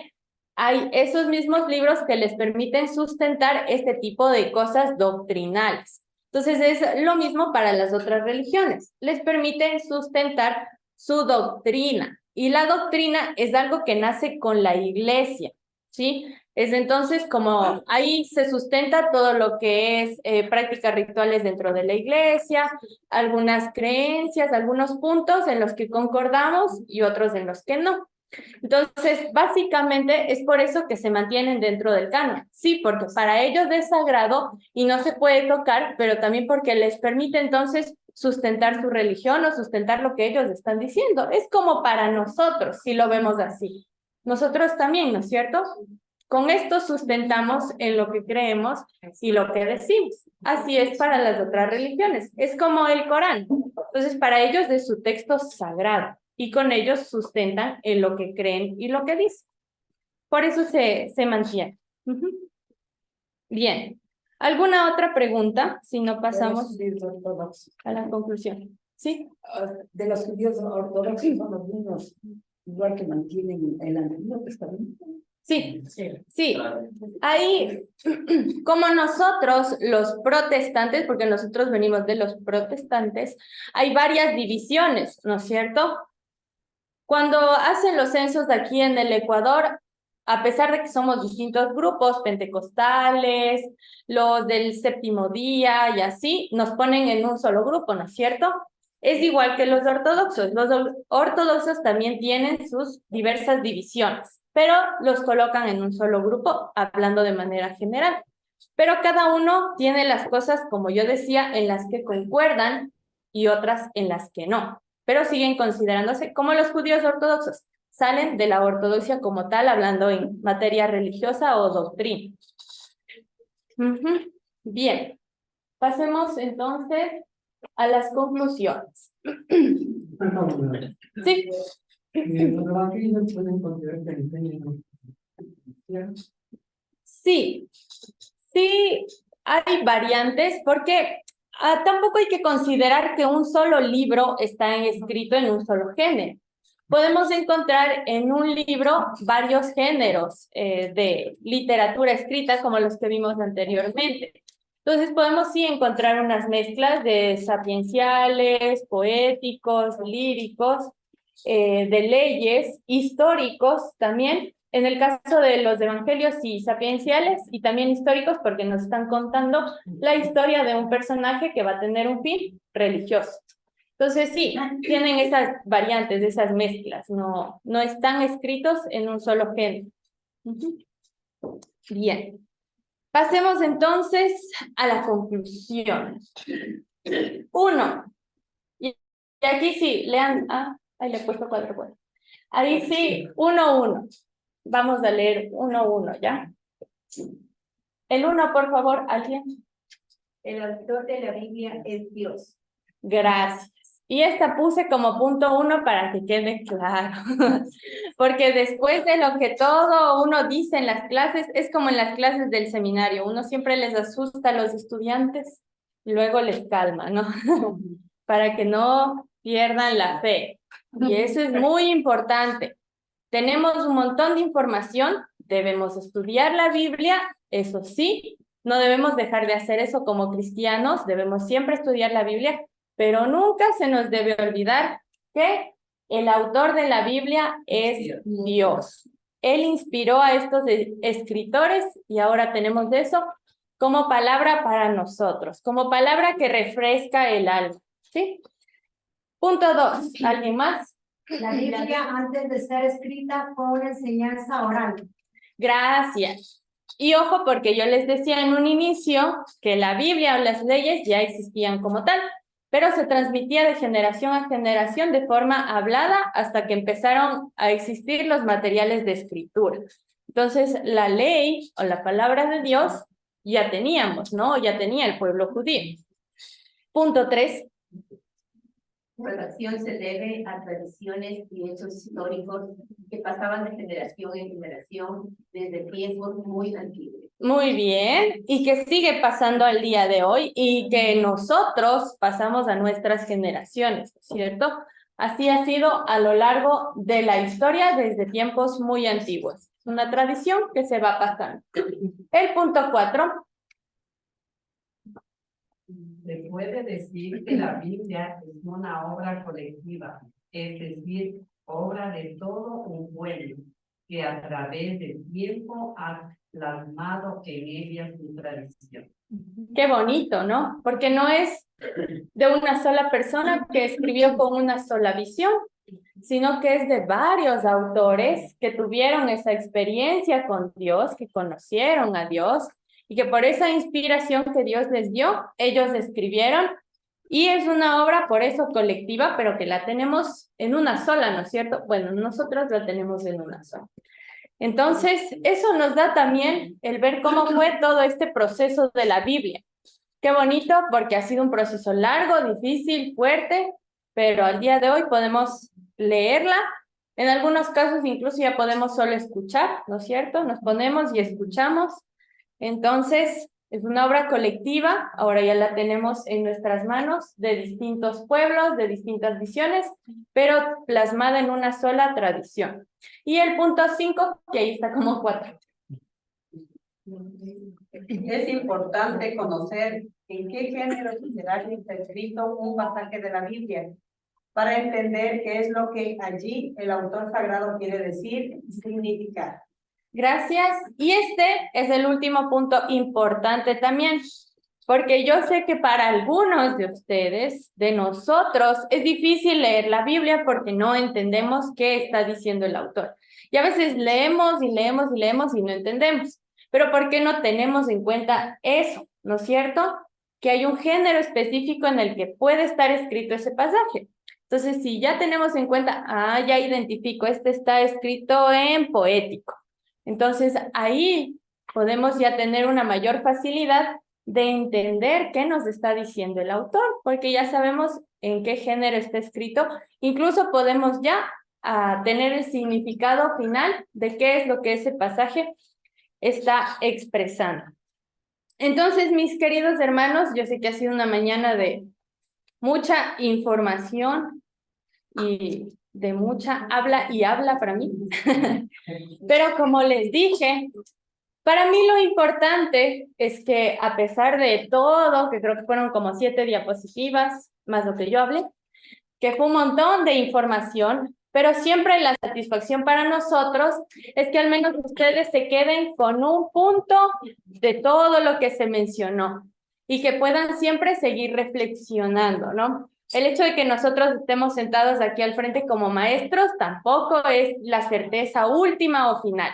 Hay esos mismos libros que les permiten sustentar este tipo de cosas doctrinales. Entonces es lo mismo para las otras religiones. Les permiten sustentar su doctrina. Y la doctrina es algo que nace con la iglesia, ¿sí? Es entonces como ahí se sustenta todo lo que es prácticas rituales dentro de la iglesia, algunas creencias, algunos puntos en los que concordamos y otros en los que no. Entonces, básicamente es por eso que se mantienen dentro del canon. Sí, porque para ellos es sagrado y no se puede tocar, pero también porque les permite entonces sustentar su religión o sustentar lo que ellos están diciendo. Es como para nosotros, si lo vemos así. Nosotros también, ¿no es cierto? Con esto sustentamos en lo que creemos y lo que decimos. Así es para las otras religiones. Es como el Corán. Entonces, para ellos es su texto sagrado y con ellos sustentan en lo que creen y lo que dicen. Por eso se mantiene. Bien. ¿Alguna otra pregunta? Si no pasamos a la conclusión. ¿Sí? De los judíos ortodoxos son los mismos, igual que mantienen el Antiguo Testamento. Sí, sí. Ahí, como nosotros, los protestantes, porque nosotros venimos de los protestantes, hay varias divisiones, ¿no es cierto? Cuando hacen los censos de aquí en el Ecuador, a pesar de que somos distintos grupos, pentecostales, los del séptimo día y así, nos ponen en un solo grupo, ¿no es cierto? Es igual que los ortodoxos. Los ortodoxos también tienen sus diversas divisiones, pero los colocan en un solo grupo, hablando de manera general. Pero cada uno tiene las cosas, como yo decía, en las que concuerdan y otras en las que no, pero siguen considerándose como los judíos ortodoxos. Salen de la ortodoxia como tal, hablando en materia religiosa o doctrina. Bien, pasemos entonces a las conclusiones. Sí. ¿Los evangelios pueden considerarse cristianos? Sí, sí hay variantes porque tampoco hay que considerar que un solo libro está escrito en un solo género. Podemos encontrar en un libro varios géneros de literatura escrita como los que vimos anteriormente. Entonces podemos sí encontrar unas mezclas de sapienciales, poéticos, líricos, de leyes, históricos también. En el caso de los evangelios, sí, sapienciales y también históricos, porque nos están contando la historia de un personaje que va a tener un fin religioso. Entonces, sí, tienen esas variantes, esas mezclas, no están escritos en un solo género. Bien. Pasemos entonces a la conclusión. 1. Y aquí sí, lean. Ahí le he puesto 4. Ahí sí, 1. Vamos a leer 1, ¿ya? El 1, por favor, ¿alguien? El autor de la Biblia es Dios. Gracias. Y esta puse como punto 1 para que quede claro. Porque después de lo que todo uno dice en las clases, es como en las clases del seminario. Uno siempre les asusta a los estudiantes y luego les calma, ¿no? Para que no pierdan la fe. Y eso es muy importante. Tenemos un montón de información, debemos estudiar la Biblia, eso sí, no debemos dejar de hacer eso como cristianos, debemos siempre estudiar la Biblia, pero nunca se nos debe olvidar que el autor de la Biblia es Dios. Él inspiró a estos escritores y ahora tenemos eso como palabra para nosotros, como palabra que refresca el alma, ¿sí? Punto 2, ¿alguien más? La Biblia, antes de ser escrita, fue una enseñanza oral. Gracias. Y ojo, porque yo les decía en un inicio que la Biblia o las leyes ya existían como tal, pero se transmitía de generación a generación de forma hablada hasta que empezaron a existir los materiales de escritura. Entonces, la ley o la palabra de Dios ya teníamos, ¿no? Ya tenía el pueblo judío. Punto 3. La relación se debe a tradiciones y hechos históricos que pasaban de generación en generación desde tiempos muy antiguos. Muy bien, y que sigue pasando al día de hoy y que nosotros pasamos a nuestras generaciones, ¿cierto? Así ha sido a lo largo de la historia desde tiempos muy antiguos. Una tradición que se va pasando. El punto 4. Se puede decir que la Biblia es una obra colectiva, es decir, obra de todo un pueblo que a través del tiempo ha plasmado en ella su tradición. Qué bonito, ¿no? Porque no es de una sola persona que escribió con una sola visión, sino que es de varios autores que tuvieron esa experiencia con Dios, que conocieron a Dios, y que por esa inspiración que Dios les dio, ellos escribieron, y es una obra por eso colectiva, pero que la tenemos en una sola, ¿no es cierto? Bueno, nosotros la tenemos en una sola. Entonces, eso nos da también el ver cómo fue todo este proceso de la Biblia. Qué bonito, porque ha sido un proceso largo, difícil, fuerte, pero al día de hoy podemos leerla. En algunos casos incluso ya podemos solo escuchar, ¿no es cierto? Nos ponemos y escuchamos. Entonces, es una obra colectiva, ahora ya la tenemos en nuestras manos, de distintos pueblos, de distintas visiones, pero plasmada en una sola tradición. Y el punto 5, que ahí está como 4. Es importante conocer en qué género literario está escrito un pasaje de la Biblia, para entender qué es lo que allí el autor sagrado quiere decir y significar. Gracias. Y este es el último punto importante también, porque yo sé que para algunos de ustedes, de nosotros, es difícil leer la Biblia porque no entendemos qué está diciendo el autor. Y a veces leemos y leemos y leemos y no entendemos. Pero ¿por qué no tenemos en cuenta eso? ¿No es cierto? Que hay un género específico en el que puede estar escrito ese pasaje. Entonces, si ya tenemos en cuenta, ya identifico, este está escrito en poético. Entonces, ahí podemos ya tener una mayor facilidad de entender qué nos está diciendo el autor, porque ya sabemos en qué género está escrito. Incluso podemos ya tener el significado final de qué es lo que ese pasaje está expresando. Entonces, mis queridos hermanos, yo sé que ha sido una mañana de mucha información y de mucha habla y habla para mí. Pero como les dije, para mí lo importante es que a pesar de todo, que creo que fueron como 7 diapositivas, más lo que yo hablé, que fue un montón de información, pero siempre la satisfacción para nosotros es que al menos ustedes se queden con un punto de todo lo que se mencionó y que puedan siempre seguir reflexionando, ¿no? El hecho de que nosotros estemos sentados aquí al frente como maestros tampoco es la certeza última o final.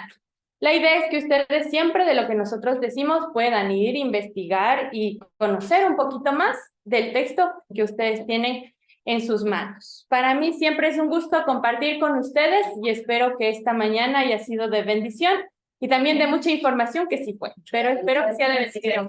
La idea es que ustedes siempre de lo que nosotros decimos puedan ir, investigar y conocer un poquito más del texto que ustedes tienen en sus manos. Para mí siempre es un gusto compartir con ustedes y espero que esta mañana haya sido de bendición y también de mucha información que sí fue, pero espero que sea de bendición.